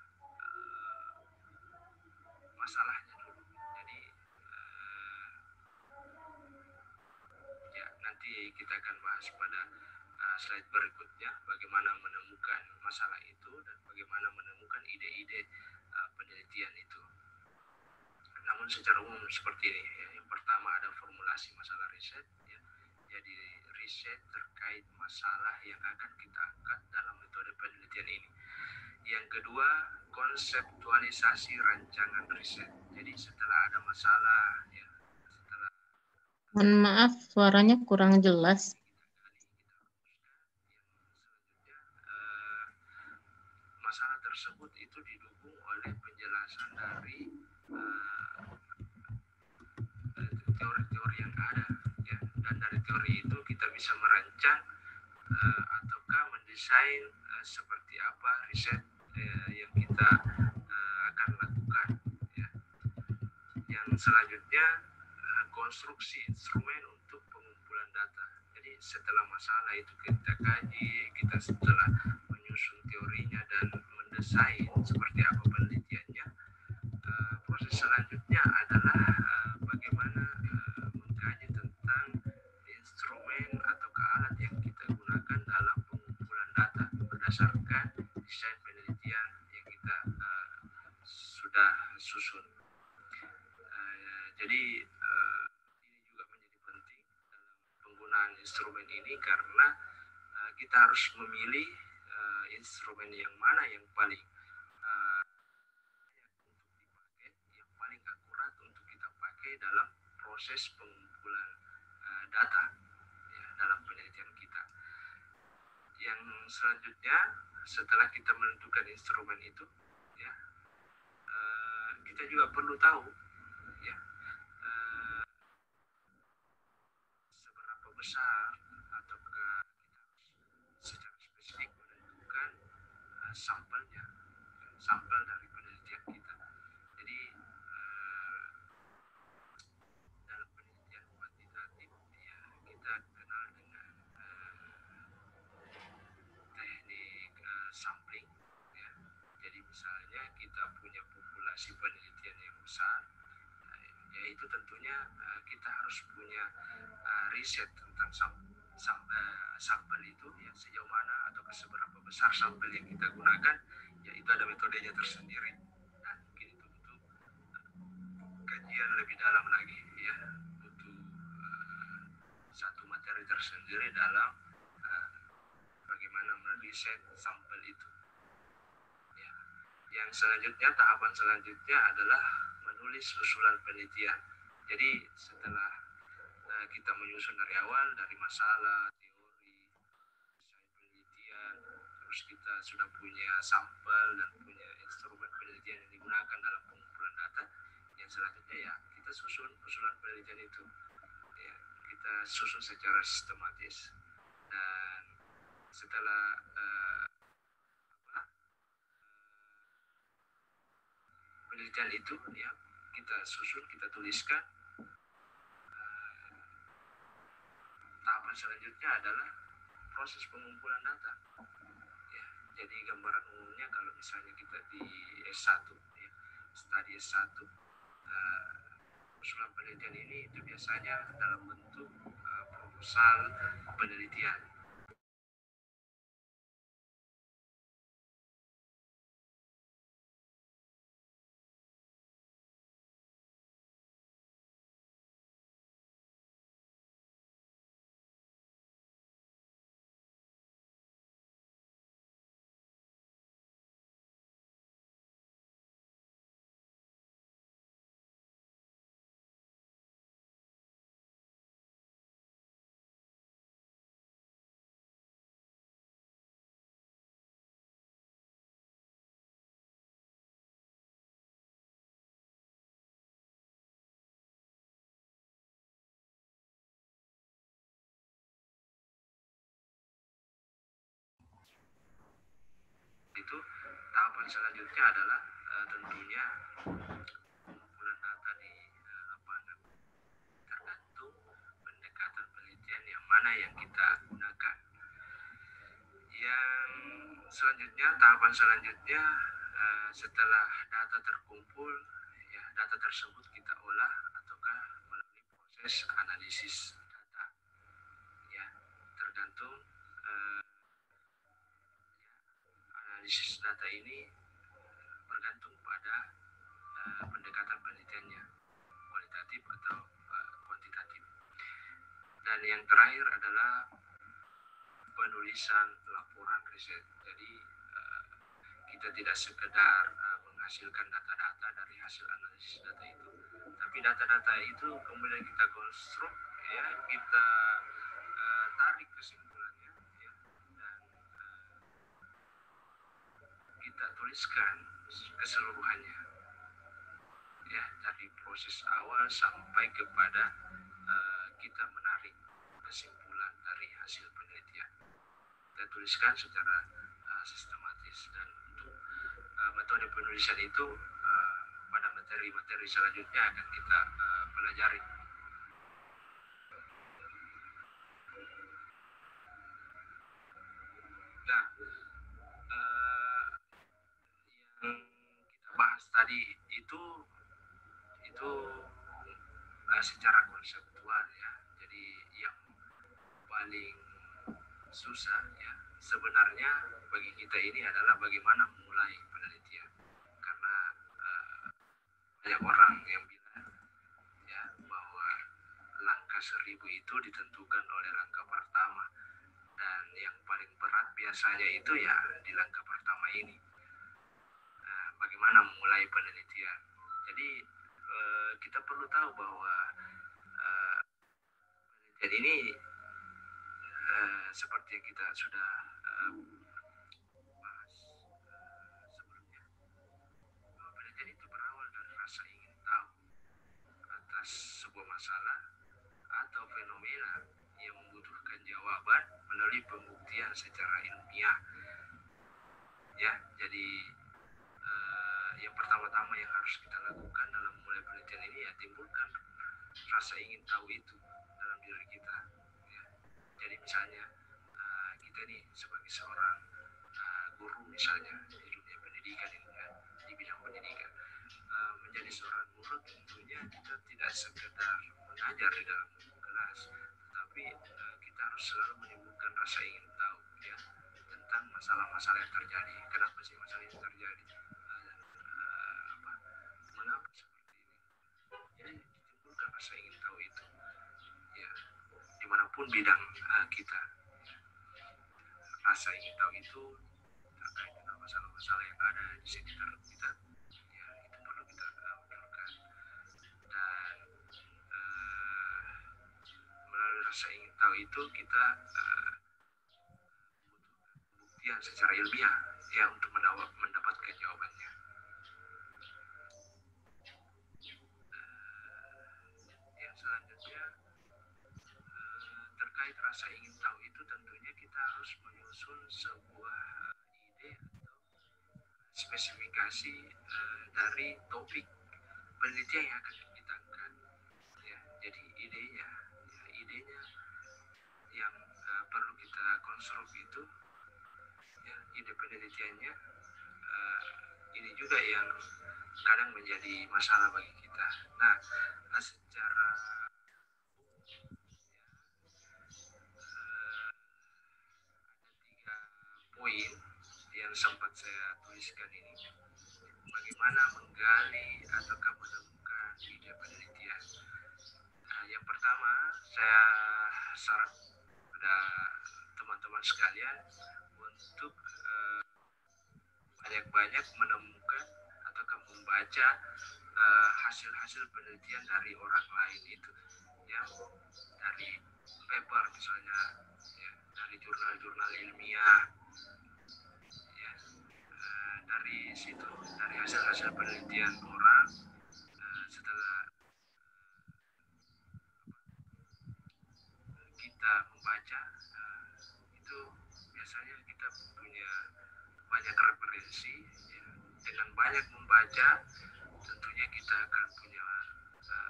nanti kita akan bahas pada slide berikutnya bagaimana menemukan masalah itu dan bagaimana menemukan ide-ide penelitian itu. Namun secara umum seperti ini ya. Yang pertama ada formulasi masalah riset ya. Jadi riset terkait masalah yang akan kita angkat dalam metode penelitian ini. Yang kedua, konseptualisasi rancangan riset. Jadi setelah ada masalah ya, setelah Mohon maaf, suaranya kurang jelas. masalah tersebut itu didukung oleh penjelasan dari teori-teori yang ada ya. Dan dari teori itu kita bisa merancang ataukah mendesain seperti apa riset yang kita akan lakukan ya. Yang selanjutnya konstruksi instrumen untuk pengumpulan data. Jadi setelah masalah itu kita kaji, kita setelah menyusun teorinya dan mendesain seperti apa penelitiannya, proses selanjutnya adalah bagaimana mengkaji tentang instrumen atau alat yang kita gunakan dalam pengumpulan data berdasarkan desain penelitian yang kita sudah susun. Jadi ini juga menjadi penting dalam penggunaan instrumen ini karena kita harus memilih instrumen yang mana yang paling yang paling akurat untuk kita pakai dalam proses pengumpulan data ya, dalam penelitian kita. Yang selanjutnya setelah kita menentukan instrumen itu ya, kita juga perlu tahu ya, seberapa besar ataukah kita secara spesifik menentukan sampelnya, sampel dari penelitian kita. Jadi dalam penelitian kuantitatif ya, kita kenal dengan teknik sampling ya. Jadi misalnya kita punya populasi penelitian yang besar, ya itu tentunya kita harus punya riset tentang sampel itu ya, sejauh mana atau seberapa besar sampel yang kita gunakan ya, itu ada metodenya tersendiri dan mungkin itu butuh kajian lebih dalam lagi ya, butuh satu materi tersendiri dalam bagaimana meriset sampel itu ya. Yang selanjutnya, tahapan selanjutnya adalah menulis usulan penelitian. Jadi setelah kita menyusun dari awal, dari masalah, teori, desain penelitian, terus kita sudah punya sampel dan punya instrumen penelitian yang digunakan dalam pengumpulan data. Yang selanjutnya ya kita susun usulan penelitian itu ya, kita susun secara sistematis. Dan setelah penelitian itu ya kita susun, kita tuliskan, tahapan selanjutnya adalah proses pengumpulan data ya. Jadi gambaran umumnya kalau misalnya kita di S1 ya, studi S1, usulan penelitian ini itu biasanya dalam bentuk proposal penelitian. Itu tahapan selanjutnya adalah tentunya pengumpulan data di lapangan, tergantung pendekatan penelitian yang mana yang kita gunakan. Yang selanjutnya, tahapan selanjutnya setelah data terkumpul ya, data tersebut kita olah ataukah melalui proses analisis data analisis data ini bergantung pada pendekatan penelitiannya, kualitatif atau kuantitatif. Dan yang terakhir adalah penulisan laporan riset. Jadi kita tidak sekedar menghasilkan data-data dari hasil analisis data itu, tapi data-data itu kemudian kita konstruk, ya, kita tarik kesimpulannya, ya, dan kita tuliskan keseluruhannya, ya, dari proses awal sampai kepada kita menarik kesimpulan dari hasil penelitian. Kita tuliskan secara sistematis, dan untuk metode penulisan itu pada materi-materi selanjutnya akan kita pelajari. Nah, yang kita bahas tadi itu secara konseptual, ya. Jadi yang paling susah, ya, sebenarnya bagi kita ini adalah bagaimana memulai penelitian, karena banyak orang yang bilang, ya, bahwa langkah 1000 itu ditentukan oleh langkah pertama, dan yang paling berat biasanya itu ya di langkah pertama ini. Bagaimana memulai penelitian? Jadi kita perlu tahu bahwa penelitian ini seperti yang kita sudah bahas sebelumnya, bahwa penelitian itu berawal dari rasa ingin tahu atas sebuah masalah atau fenomena yang membutuhkan jawaban melalui pembuktian secara ilmiah. Ya, jadi yang pertama-tama yang harus kita lakukan dalam memulai penelitian ini, ya, timbulkan rasa ingin tahu itu dalam diri kita, ya. Jadi misalnya kita nih sebagai seorang guru misalnya di dunia pendidikan ini, ya, di bidang pendidikan, menjadi seorang guru tentunya kita tidak sekedar mengajar di dalam kelas, tetapi kita harus selalu menimbulkan rasa ingin tahu, ya, tentang masalah-masalah yang terjadi. Kenapa sih masalah itu terjadi? Mengapa seperti ini? Jadi ditimbulkan rasa ingin tahu itu, ya, dimanapun bidang kita, ya. Rasa ingin tahu itu terkait dengan masalah-masalah yang ada di sekitar kita, ya, itu perlu kita munculkan, dan melalui rasa ingin tahu itu kita membutuhkan pembuktian secara ilmiah, ya, untuk mendapatkan jawabannya. Yang selanjutnya terkait rasa ingin tahu itu, tentunya kita harus menyusun sebuah ide atau spesifikasi dari topik penelitian yang akan kita angkat, ya. Jadi idenya yang perlu kita konstruk itu, ya, ide penelitiannya, ini juga yang kadang menjadi masalah bagi kita. Nah, secara ada 3 poin yang sempat saya tuliskan ini, bagaimana menggali ataukah menemukan ide penelitian. Yang pertama, saya saran pada teman-teman sekalian untuk banyak-banyak menemukan ataukah membaca hasil-hasil penelitian dari orang lain itu, ya, dari paper misalnya, ya, dari jurnal-jurnal ilmiah, ya, dari situ, dari hasil-hasil penelitian orang. Setelah kita membaca, itu biasanya kita punya banyak referensi, ya. Dengan banyak membaca, tentunya kita akan punya banyak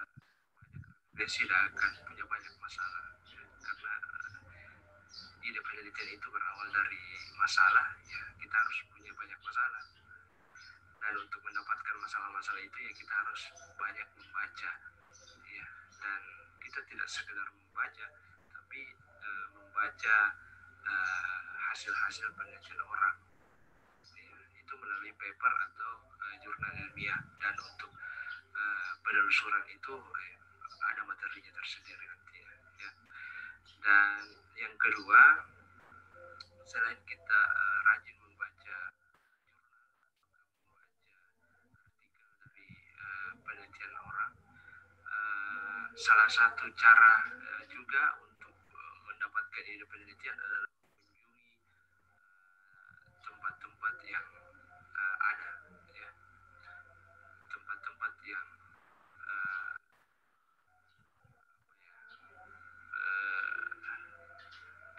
referensi dan akan punya banyak masalah, ya. Karena ide penelitian itu berawal dari masalah, ya, kita harus punya banyak masalah. Dan untuk mendapatkan masalah-masalah itu, ya, kita harus banyak membaca, ya. Dan kita tidak sekedar membaca, tapi membaca hasil-hasil penelitian orang, ya. itu melalui paper atau jurnal ilmiah, dan untuk penelusuran itu ada materinya tersendiri nanti ya. Dan yang kedua, selain kita rajin membaca artikel dari penelitian orang, salah satu cara juga untuk mendapatkan ide penelitian adalah mengunjungi tempat-tempat yang ada, ya, tempat-tempat yang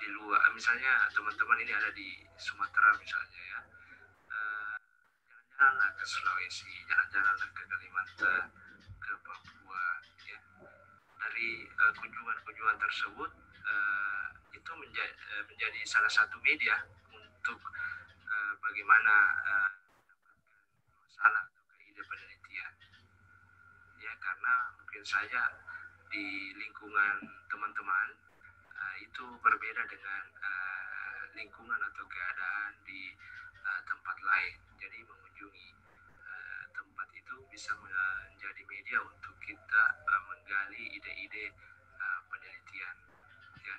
di luar. Misalnya teman-teman ini ada di Sumatera misalnya ya, jalan-jalanlah ke Sulawesi, jalan-jalanlah ke Kalimantan, ke Papua ya. Dari kunjungan-kunjungan tersebut itu menjadi salah satu media untuk bagaimana masalah atau ide penelitian ya, karena mungkin saja di lingkungan teman-teman itu berbeda dengan lingkungan atau keadaan di tempat lain. Jadi mengunjungi tempat itu bisa menjadi media untuk kita menggali ide-ide penelitian ya.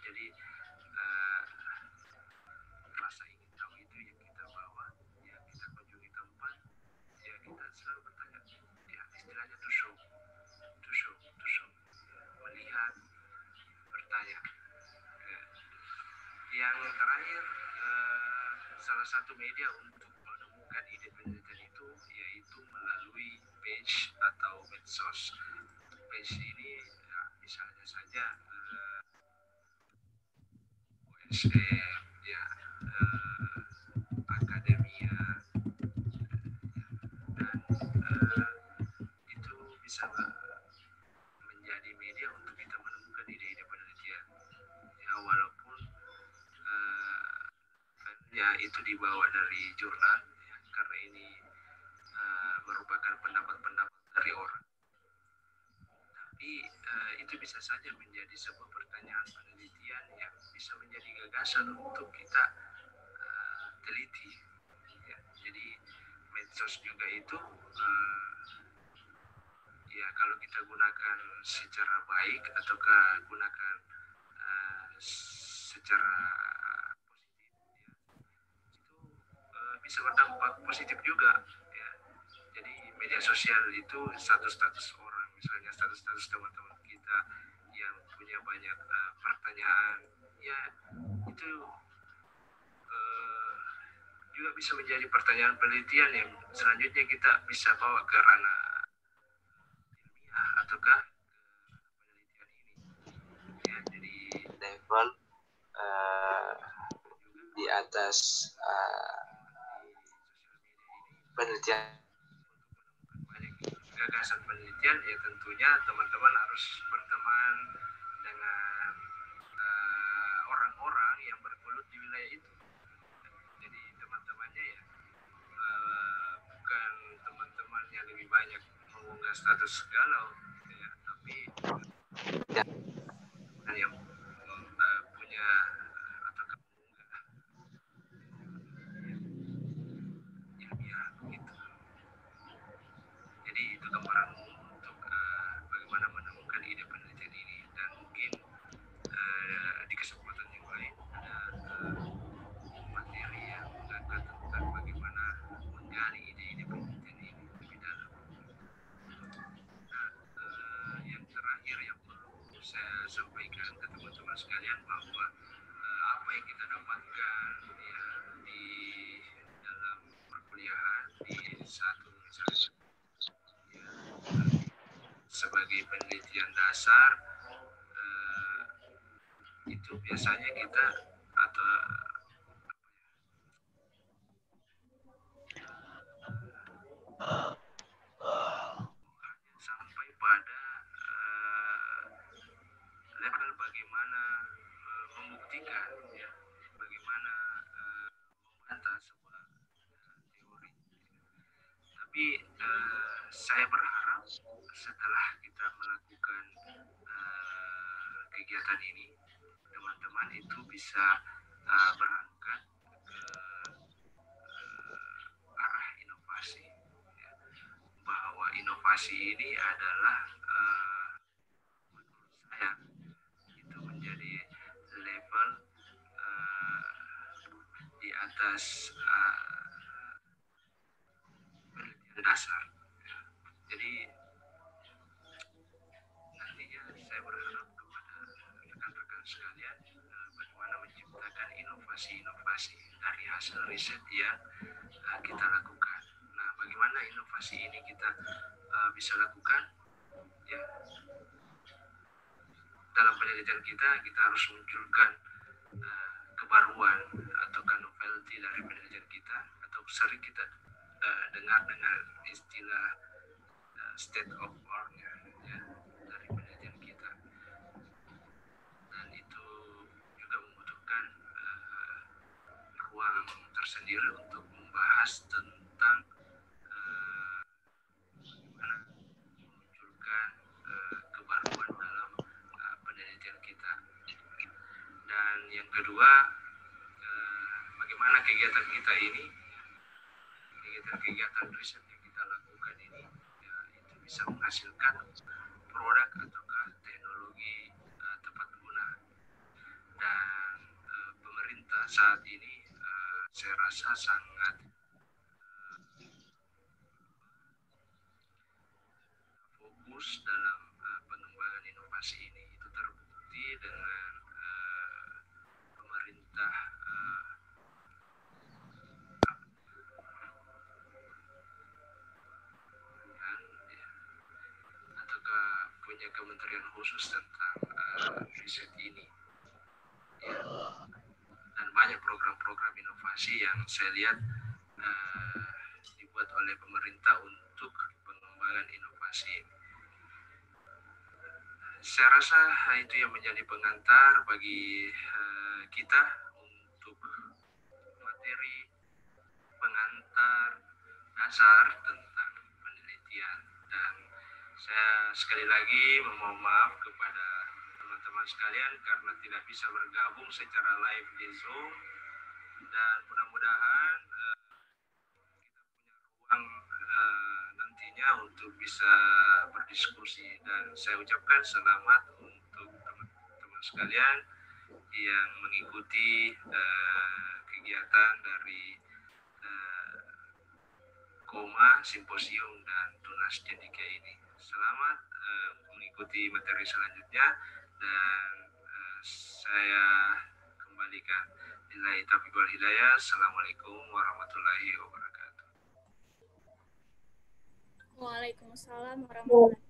Jadi rasa ingin tahu itu yang kita bawa ya, kita kunjungi tempat ya, kita selalu bertanya ya, istilahnya to show, melihat, bertanya ya. Yang terakhir, salah satu media untuk menemukan ide penelitian itu yaitu melalui page atau medsos. Page ini ya, misalnya saja OSM ya, akademia, dan itu bisa menjadi media untuk kita menemukan ide-ide penelitian ya, walaupun ya itu dibawa dari jurnal ya, karena ini merupakan pendapat-pendapat dari orang, tapi itu bisa saja menjadi sebuah pertanyaan penelitian yang bisa menjadi gagasan untuk kita teliti ya. Jadi medsos juga itu ya, kalau kita gunakan secara baik ataukah gunakan secara bisa berdampak positif juga ya. Jadi media sosial itu status-status orang, misalnya status-status teman-teman kita yang punya banyak pertanyaan ya, itu juga bisa menjadi pertanyaan penelitian yang selanjutnya kita bisa bawa ke ranah ilmiah ataukah penelitian ini ya. Jadi level di atas penelitian banyak gagasan penelitian ya, tentunya teman-teman harus berteman dengan orang-orang yang bergelut di wilayah itu. Jadi teman-temannya ya bukan teman-teman yang lebih banyak mengunggah status galau ya, tapi yang punya atau mengunggah ilmiah gitu. Jadi itu gambaran untuk bagaimana menemukan ide penelitian ini, dan mungkin di kesempatan yang lain ada materi yang mengangkat tentang bagaimana menggali ide-ide penelitian ini lebih dalam. Nah, yang terakhir yang perlu saya sampaikan ke teman-teman sekalian bahwa apa yang kita dapatkan ya di dalam perkuliahan di satu misalnya ya, sebagai penelitian dasar itu biasanya kita atau sampai pada level bagaimana membuktikan ya, bagaimana membantah sebuah teori. Tapi saya berharap setelah kita melakukan kegiatan ini, teman-teman itu bisa berangkat ke inovasi. Ya. Bahwa inovasi ini adalah menurut saya itu menjadi level di atas penelitian dasar. Ya. Jadi nantinya saya berharap kepada rekan-rekan sekalian bagaimana menciptakan inovasi-inovasi dari hasil riset yang kita lakukan. Nah, bagaimana inovasi ini kita bisa lakukan? Ya, dalam penelitian kita harus munculkan kebaruan atau novelty dari penelitian kita, atau sering kita dengar dengan istilah state of art-nya ya, dari penelitian kita. Dan itu juga membutuhkan ruang tersendiri untuk membahas tentang bagaimana memunculkan kebaruan dalam penelitian kita. Dan yang kedua, bagaimana kegiatan kita ini, kegiatan riset yang kita lakukan ini, ya, itu bisa menghasilkan produk ataukah teknologi tepat guna. Dan pemerintah saat ini saya rasa sangat fokus dalam pengembangan inovasi ini. Itu terbukti dengan pemerintah ataukah punya kementerian khusus tentang riset ini ya. Dan banyak program-program inovasi yang saya lihat dibuat oleh pemerintah untuk pengembangan inovasi ini. Saya rasa itu yang menjadi pengantar bagi kita untuk materi pengantar dasar tentang penelitian. Dan saya sekali lagi memohon maaf kepada teman-teman sekalian karena tidak bisa bergabung secara live di Zoom, dan mudah-mudahan kita punya ruang nantinya untuk bisa berdiskusi. Dan saya ucapkan selamat untuk teman-teman sekalian yang mengikuti kegiatan dari KOMA, Simposium, dan Tunas Cendekia ini. Selamat mengikuti materi selanjutnya, dan saya kembalikan. Billahi taufiq wal hidayah. Assalamualaikum warahmatullahi wabarakatuh. Waalaikumsalam warahmatullahi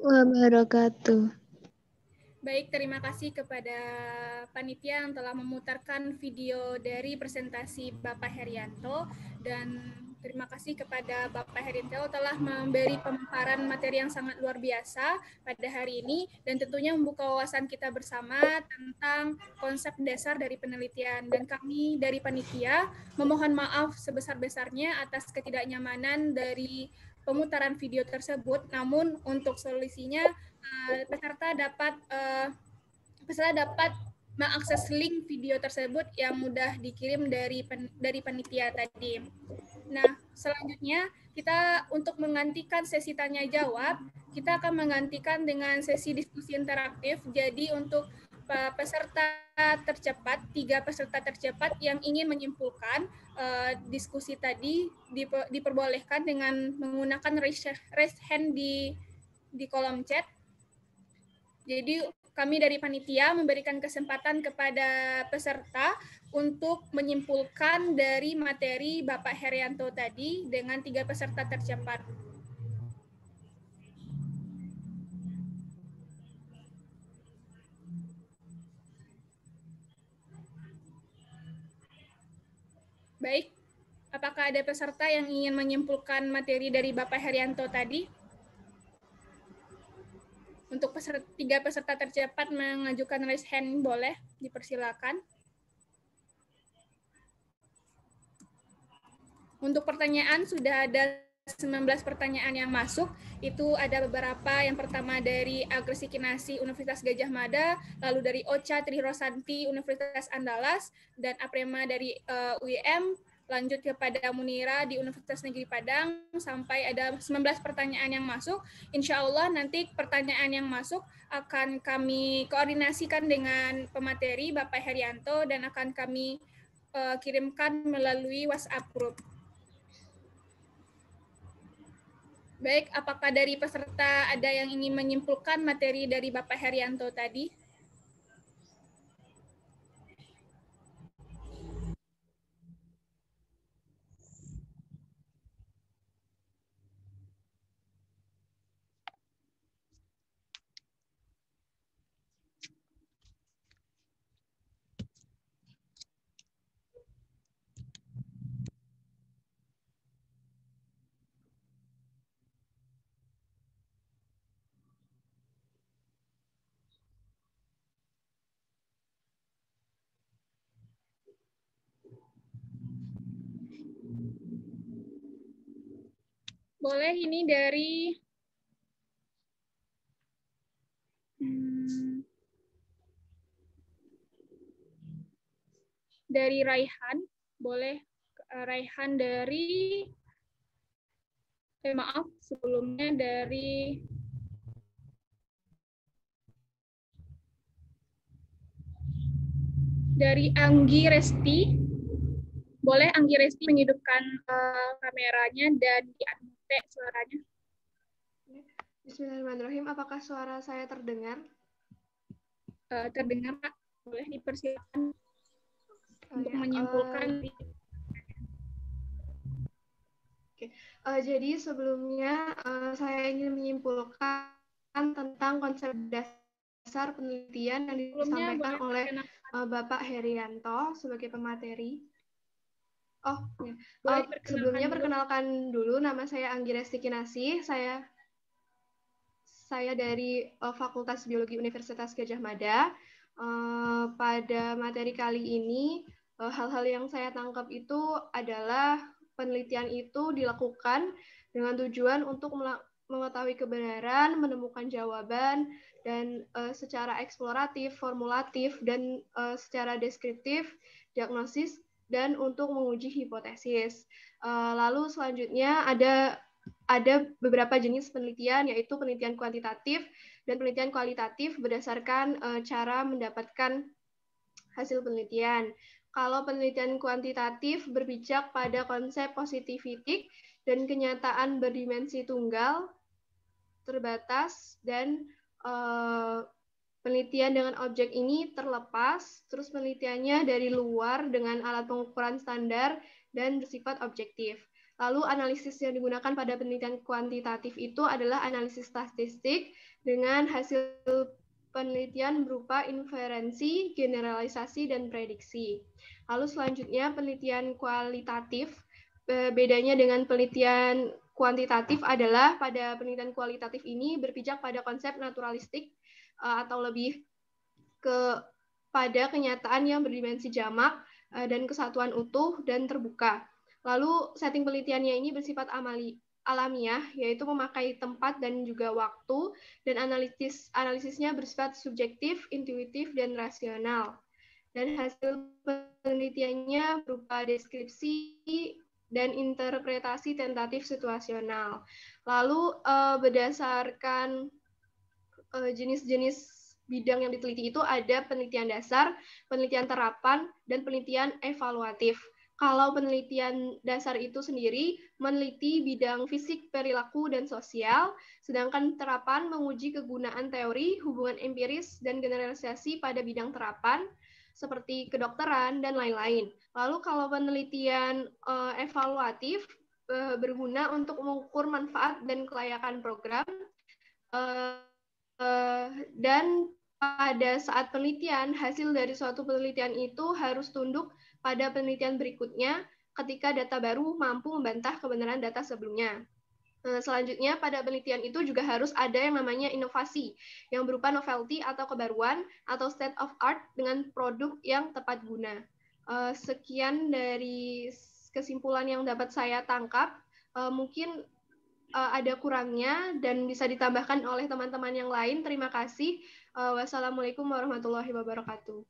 wabarakatuh. Baik, terima kasih kepada panitia yang telah memutarkan video dari presentasi Bapak Herianto, dan terima kasih kepada Bapak Herianto telah memberi pemaparan materi yang sangat luar biasa pada hari ini, dan tentunya membuka wawasan kita bersama tentang konsep dasar dari penelitian. Dan kami dari panitia memohon maaf sebesar-besarnya atas ketidaknyamanan dari pemutaran video tersebut. Namun untuk solusinya peserta dapat mengakses link video tersebut yang mudah dikirim dari panitia tadi. Nah, selanjutnya kita untuk menggantikan sesi tanya jawab, kita akan menggantikan dengan sesi diskusi interaktif. Jadi untuk peserta tercepat, 3 peserta tercepat yang ingin menyimpulkan diskusi tadi diperbolehkan dengan menggunakan raise hand di kolom chat. Jadi kami dari panitia memberikan kesempatan kepada peserta untuk menyimpulkan dari materi Bapak Herianto tadi dengan 3 peserta tercepat. Baik, apakah ada peserta yang ingin menyimpulkan materi dari Bapak Herianto tadi? Untuk 3 peserta tercepat mengajukan raise hand, boleh dipersilakan. Untuk pertanyaan sudah ada 19 pertanyaan yang masuk. Itu ada beberapa, yang pertama dari Agresi Kinasi Universitas Gajah Mada, lalu dari Ocha Trirosanti Universitas Andalas, dan Aprema dari UIM, lanjut kepada Munira di Universitas Negeri Padang, sampai ada 19 pertanyaan yang masuk. Insya Allah nanti pertanyaan yang masuk akan kami koordinasikan dengan pemateri Bapak Herianto dan akan kami kirimkan melalui WhatsApp group. Baik, apakah dari peserta ada yang ingin menyimpulkan materi dari Bapak Herianto tadi? Boleh ini dari Raihan, boleh Raihan dari maaf sebelumnya dari Anggi Resti. Boleh Anggi Resti menghidupkan kameranya dan di-unmute suaranya. Bismillahirrahmanirrahim. Apakah suara saya terdengar? Terdengar, Pak. Boleh dipersilakan untuk menyimpulkan. Jadi sebelumnya saya ingin menyimpulkan tentang konsep dasar penelitian yang disampaikan oleh Bapak Herianto sebagai pemateri. Oh, ya. Sebelumnya perkenalkan dulu, nama saya Anggi Resti Kinasih. Saya dari Fakultas Biologi Universitas Gadjah Mada. Pada materi kali ini, hal-hal yang saya tangkap itu adalah penelitian itu dilakukan dengan tujuan untuk mengetahui kebenaran, menemukan jawaban, dan secara eksploratif, formulatif, dan secara deskriptif, diagnosis, dan untuk menguji hipotesis. Lalu selanjutnya ada beberapa jenis penelitian, yaitu penelitian kuantitatif dan penelitian kualitatif berdasarkan cara mendapatkan hasil penelitian. Kalau penelitian kuantitatif berpijak pada konsep positivistik dan kenyataan berdimensi tunggal, terbatas, dan penelitian dengan objek ini terlepas, terus penelitiannya dari luar dengan alat pengukuran standar dan bersifat objektif. Lalu analisis yang digunakan pada penelitian kuantitatif itu adalah analisis statistik dengan hasil penelitian berupa inferensi, generalisasi, dan prediksi. Lalu selanjutnya penelitian kualitatif. Bedanya dengan penelitian kuantitatif adalah pada penelitian kualitatif ini berpijak pada konsep naturalistik atau lebih pada kenyataan yang berdimensi jamak dan kesatuan utuh dan terbuka. Lalu setting penelitiannya ini bersifat alamiah, yaitu memakai tempat dan juga waktu, dan analisisnya bersifat subjektif, intuitif, dan rasional. Dan hasil penelitiannya berupa deskripsi dan interpretasi tentatif situasional. Lalu berdasarkan jenis-jenis bidang yang diteliti itu ada penelitian dasar, penelitian terapan, dan penelitian evaluatif. Kalau penelitian dasar itu sendiri meneliti bidang fisik, perilaku, dan sosial, sedangkan terapan menguji kegunaan teori, hubungan empiris, dan generalisasi pada bidang terapan, seperti kedokteran, dan lain-lain. Lalu kalau penelitian evaluatif berguna untuk mengukur manfaat dan kelayakan program, dan pada saat penelitian, hasil dari suatu penelitian itu harus tunduk pada penelitian berikutnya ketika data baru mampu membantah kebenaran data sebelumnya. Selanjutnya, pada penelitian itu juga harus ada yang namanya inovasi, yang berupa novelty atau kebaruan, atau state of art dengan produk yang tepat guna. Sekian dari kesimpulan yang dapat saya tangkap. Mungkin ada kurangnya dan bisa ditambahkan oleh teman-teman yang lain. Terima kasih. Wassalamualaikum warahmatullahi wabarakatuh.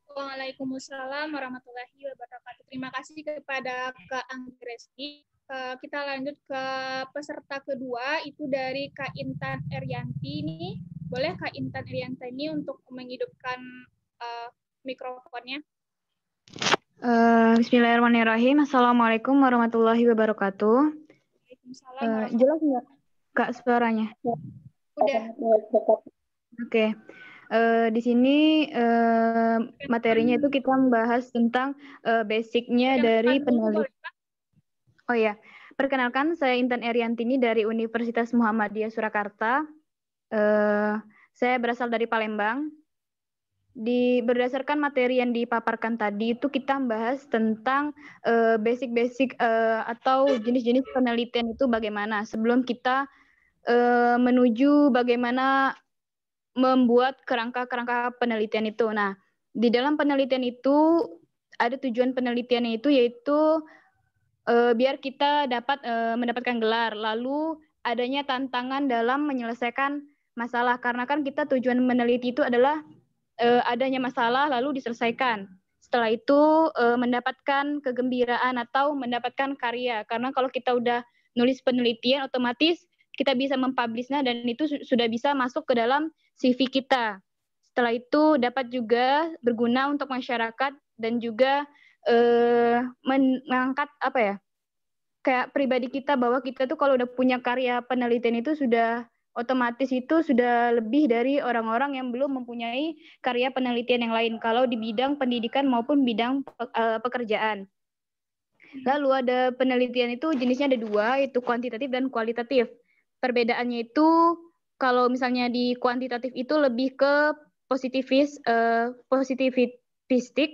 Waalaikumsalam warahmatullahi wabarakatuh. Terima kasih kepada Kak Anggresti. Kita lanjut ke peserta kedua, itu dari Kak Intan Erianti. Ini boleh Kak Intan Erianti ini untuk menghidupkan mikrofonnya. Bismillahirrahmanirrahim. Assalamualaikum warahmatullahi wabarakatuh. Waalaikumsalam. Jelas nggak Kak suaranya? Udah. Oke. Di sini materinya itu kita membahas tentang basicnya dari penelitian. Oh ya, perkenalkan saya Intan Eriantini dari Universitas Muhammadiyah Surakarta. Saya berasal dari Palembang. Berdasarkan materi yang dipaparkan tadi itu kita membahas tentang basic-basic atau jenis-jenis penelitian itu bagaimana sebelum kita menuju bagaimana membuat kerangka-kerangka penelitian itu. Nah, di dalam penelitian itu ada tujuan penelitiannya itu yaitu biar kita dapat mendapatkan gelar. Lalu adanya tantangan dalam menyelesaikan masalah karena kan kita tujuan meneliti itu adalah adanya masalah lalu diselesaikan. Setelah itu mendapatkan kegembiraan atau mendapatkan karya. Karena kalau kita udah nulis penelitian otomatis kita bisa mempublishnya dan itu sudah bisa masuk ke dalam CV kita. Setelah itu dapat juga berguna untuk masyarakat dan juga mengangkat kayak pribadi kita bahwa kita tuh kalau udah punya karya penelitian itu sudah otomatis itu sudah lebih dari orang-orang yang belum mempunyai karya penelitian yang lain kalau di bidang pendidikan maupun bidang pekerjaan. Lalu ada penelitian itu jenisnya ada dua, yaitu kuantitatif dan kualitatif. Perbedaannya itu kalau misalnya di kuantitatif itu lebih ke positivistik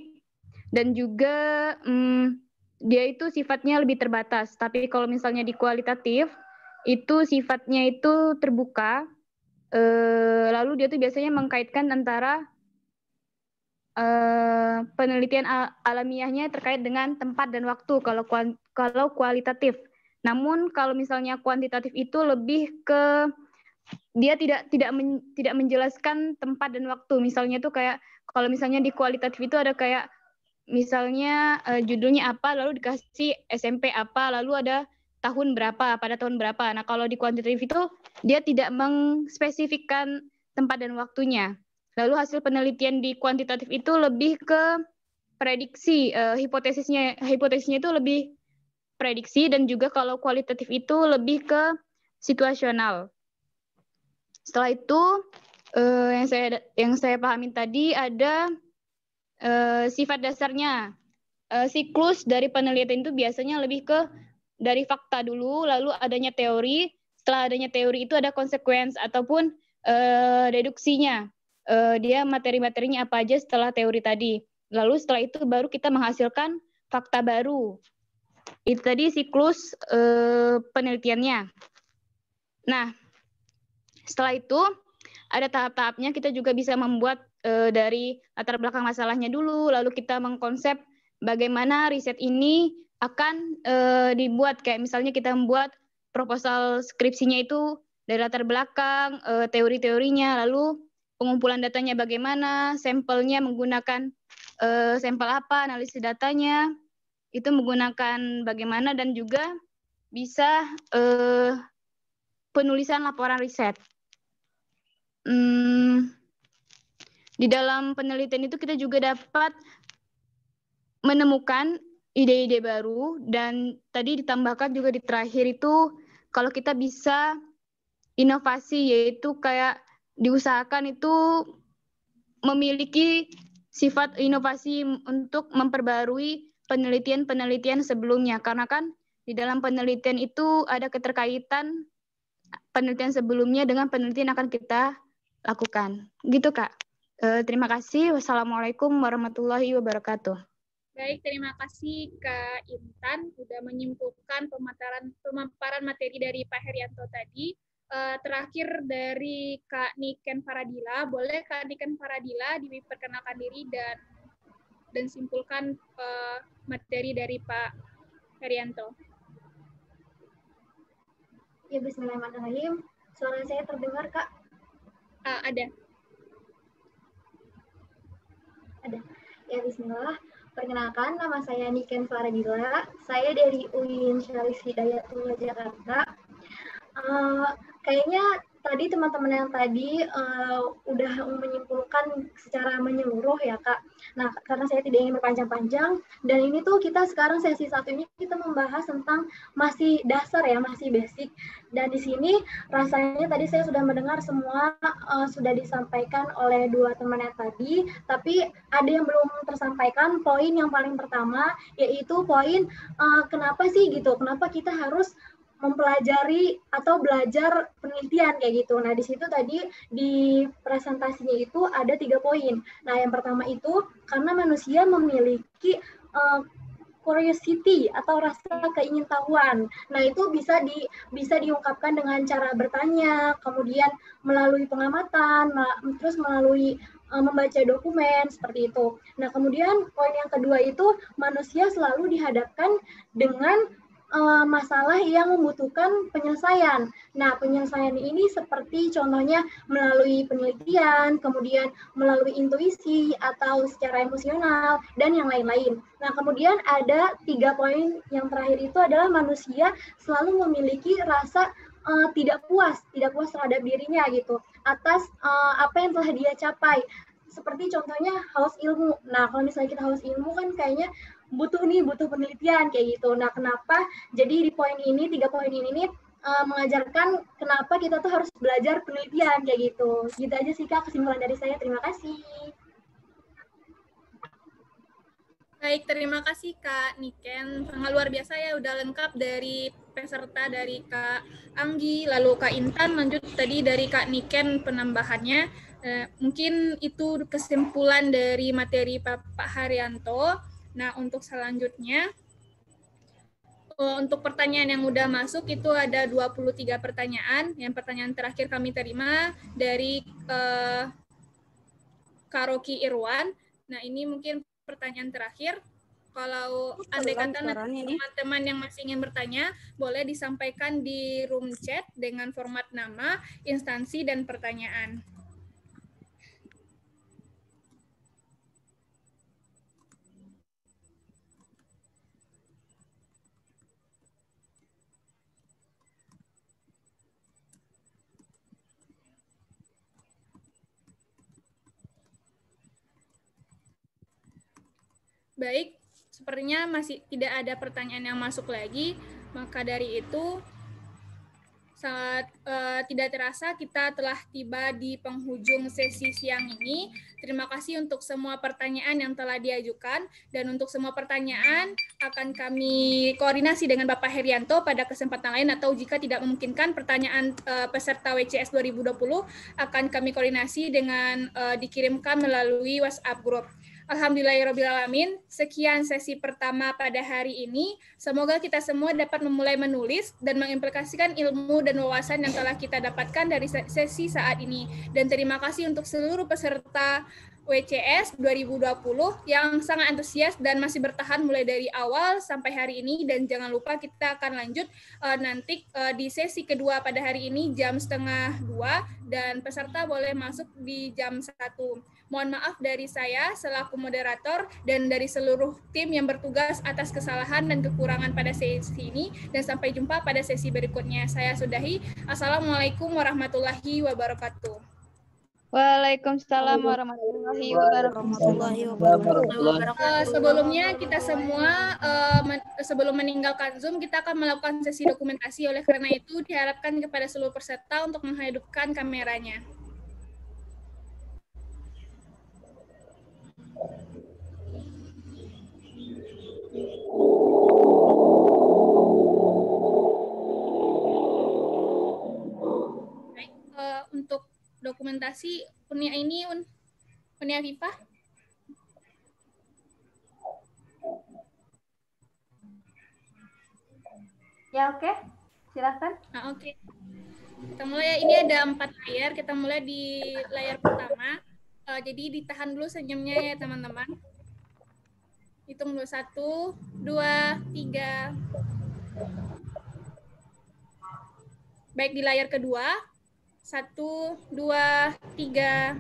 dan juga dia itu sifatnya lebih terbatas. Tapi kalau misalnya di kualitatif itu sifatnya itu terbuka. Lalu dia tuh biasanya mengkaitkan antara penelitian alamiahnya terkait dengan tempat dan waktu kalau kualitatif. Namun kalau misalnya kuantitatif itu lebih ke dia tidak menjelaskan tempat dan waktu. Misalnya tuh kayak kalau misalnya di kualitatif itu ada kayak misalnya judulnya apa lalu dikasih SMP apa lalu ada tahun berapa pada tahun berapa. Nah, kalau di kuantitatif itu dia tidak mengspesifikkan tempat dan waktunya. Lalu hasil penelitian di kuantitatif itu lebih ke prediksi, hipotesisnya itu lebih prediksi dan juga kalau kualitatif itu lebih ke situasional. Setelah itu yang saya pahamin tadi ada sifat dasarnya. Siklus dari penelitian itu biasanya lebih ke dari fakta dulu, lalu adanya teori. Setelah adanya teori itu ada konsekuensi ataupun deduksinya. Dia materi-materinya apa aja setelah teori tadi. Lalu setelah itu baru kita menghasilkan fakta baru. Itu tadi siklus penelitiannya. Nah, setelah itu ada tahap-tahapnya. Kita juga bisa membuat dari latar belakang masalahnya dulu, lalu kita mengkonsep bagaimana riset ini akan dibuat. Kayak misalnya kita membuat proposal skripsinya itu dari latar belakang, teori-teorinya, lalu pengumpulan datanya bagaimana, sampelnya menggunakan sampel apa, analisis datanya, itu menggunakan bagaimana, dan juga bisa penulisan laporan riset. Di dalam penelitian itu kita juga dapat menemukan ide-ide baru, dan tadi ditambahkan juga di terakhir itu kalau kita bisa inovasi, yaitu kayak diusahakan itu memiliki sifat inovasi untuk memperbarui penelitian-penelitian sebelumnya, karena kan di dalam penelitian itu ada keterkaitan penelitian sebelumnya dengan penelitian yang akan kita lakukan. Gitu, Kak. Terima kasih. Wassalamualaikum warahmatullahi wabarakatuh. Baik, terima kasih Kak Intan sudah menyimpulkan pemaparan materi dari Pak Herianto tadi. Terakhir dari Kak Niken Faradila, boleh Kak Niken Faradila diperkenalkan diri dan simpulkan materi dari Pak Herianto. Ya, bismillahirrahmanirrahim. Suara saya terdengar, Kak? Ada. Ada. Ya, bismillah. Perkenalkan, nama saya Niken Faradila. Saya dari UIN Syarif Hidayatullah Jakarta. Kayaknya tadi teman-teman yang tadi udah menyimpulkan secara menyeluruh ya Kak. Nah, karena saya tidak ingin berpanjang-panjang, dan ini tuh kita sekarang sesi 1 ini kita membahas tentang masih dasar ya, masih basic. Dan di sini rasanya tadi saya sudah mendengar semua sudah disampaikan oleh dua teman yang tadi, tapi ada yang belum tersampaikan. Poin yang paling pertama yaitu poin kenapa sih gitu, kenapa kita harus mempelajari atau belajar penelitian kayak gitu. Nah, di situ tadi di presentasinya itu ada 3 poin. Nah, yang pertama itu karena manusia memiliki curiosity atau rasa keingintahuan. Nah, itu bisa diungkapkan dengan cara bertanya, kemudian melalui pengamatan, terus melalui membaca dokumen seperti itu. Nah, kemudian poin yang kedua itu manusia selalu dihadapkan dengan masalah yang membutuhkan penyelesaian. Nah, penyelesaian ini seperti contohnya melalui penelitian, kemudian melalui intuisi atau secara emosional, dan yang lain-lain. Nah, kemudian ada 3 poin yang terakhir itu adalah manusia selalu memiliki rasa tidak puas terhadap dirinya gitu, atas apa yang telah dia capai. Seperti contohnya haus ilmu. Nah, kalau misalnya kita haus ilmu kan kayaknya butuh penelitian kayak gitu. Nah, kenapa? Jadi di poin ini, 3 poin ini nih mengajarkan kenapa kita tuh harus belajar penelitian kayak gitu. Gitu aja sih Kak kesimpulan dari saya. Terima kasih. Baik, terima kasih Kak Niken. Sangat luar biasa ya, udah lengkap dari peserta dari Kak Anggi, lalu Kak Intan, lanjut tadi dari Kak Niken penambahannya. Mungkin itu kesimpulan dari materi Pak Haryanto. Nah, untuk selanjutnya, untuk pertanyaan yang udah masuk itu ada 23 pertanyaan. Yang pertanyaan terakhir kami terima dari Kak Rocky Irwan. Nah, ini mungkin pertanyaan terakhir. Kalau andai kata teman-teman yang masih ingin bertanya, boleh disampaikan di room chat dengan format nama, instansi, dan pertanyaan. Baik, sepertinya masih tidak ada pertanyaan yang masuk lagi, maka dari itu saat tidak terasa kita telah tiba di penghujung sesi siang ini. Terima kasih untuk semua pertanyaan yang telah diajukan, dan untuk semua pertanyaan akan kami koordinasi dengan Bapak Herianto pada kesempatan lain, atau jika tidak memungkinkan pertanyaan peserta WCS 2020 akan kami koordinasi dengan dikirimkan melalui WhatsApp group. Alhamdulillahirrabbilalamin, sekian sesi pertama pada hari ini. Semoga kita semua dapat memulai menulis dan mengimplikasikan ilmu dan wawasan yang telah kita dapatkan dari sesi saat ini. Dan terima kasih untuk seluruh peserta WCS 2020 yang sangat antusias dan masih bertahan mulai dari awal sampai hari ini. Dan jangan lupa kita akan lanjut nanti di sesi kedua pada hari ini jam 1:30, dan peserta boleh masuk di jam 1. Mohon maaf dari saya selaku moderator dan dari seluruh tim yang bertugas atas kesalahan dan kekurangan pada sesi ini, dan sampai jumpa pada sesi berikutnya. Saya sudahi. Assalamualaikum warahmatullahi wabarakatuh. Waalaikumsalam warahmatullahi wabarakatuh. Sebelumnya kita semua sebelum meninggalkan Zoom, kita akan melakukan sesi dokumentasi. Oleh karena itu diharapkan kepada seluruh peserta untuk menghidupkan kameranya. Baik, untuk dokumentasi Unia ini Unia Viva. Ya, oke. Silakan. Oke. Kita mulai ya. Ini ada 4 layar. Kita mulai di layar pertama. Jadi ditahan dulu senyumnya ya teman-teman. Hitung dulu 1, 2, 3. Baik, di layar kedua. 1, 2, 3.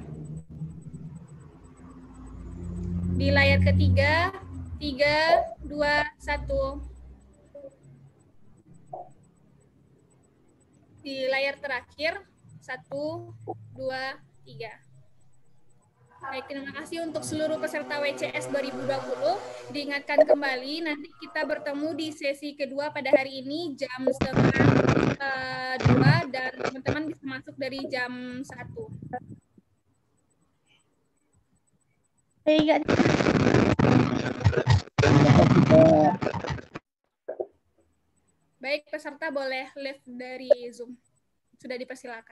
Di Di layar ketiga, 3, 2, 1. Di layar terakhir, 1, 2, 3. Baik, terima kasih untuk seluruh peserta WCS 2020. Diingatkan kembali, nanti kita bertemu di sesi kedua pada hari ini jam 1:30 dan teman-teman bisa masuk dari jam 1. Baik, peserta boleh live dari Zoom. Sudah dipersilakan.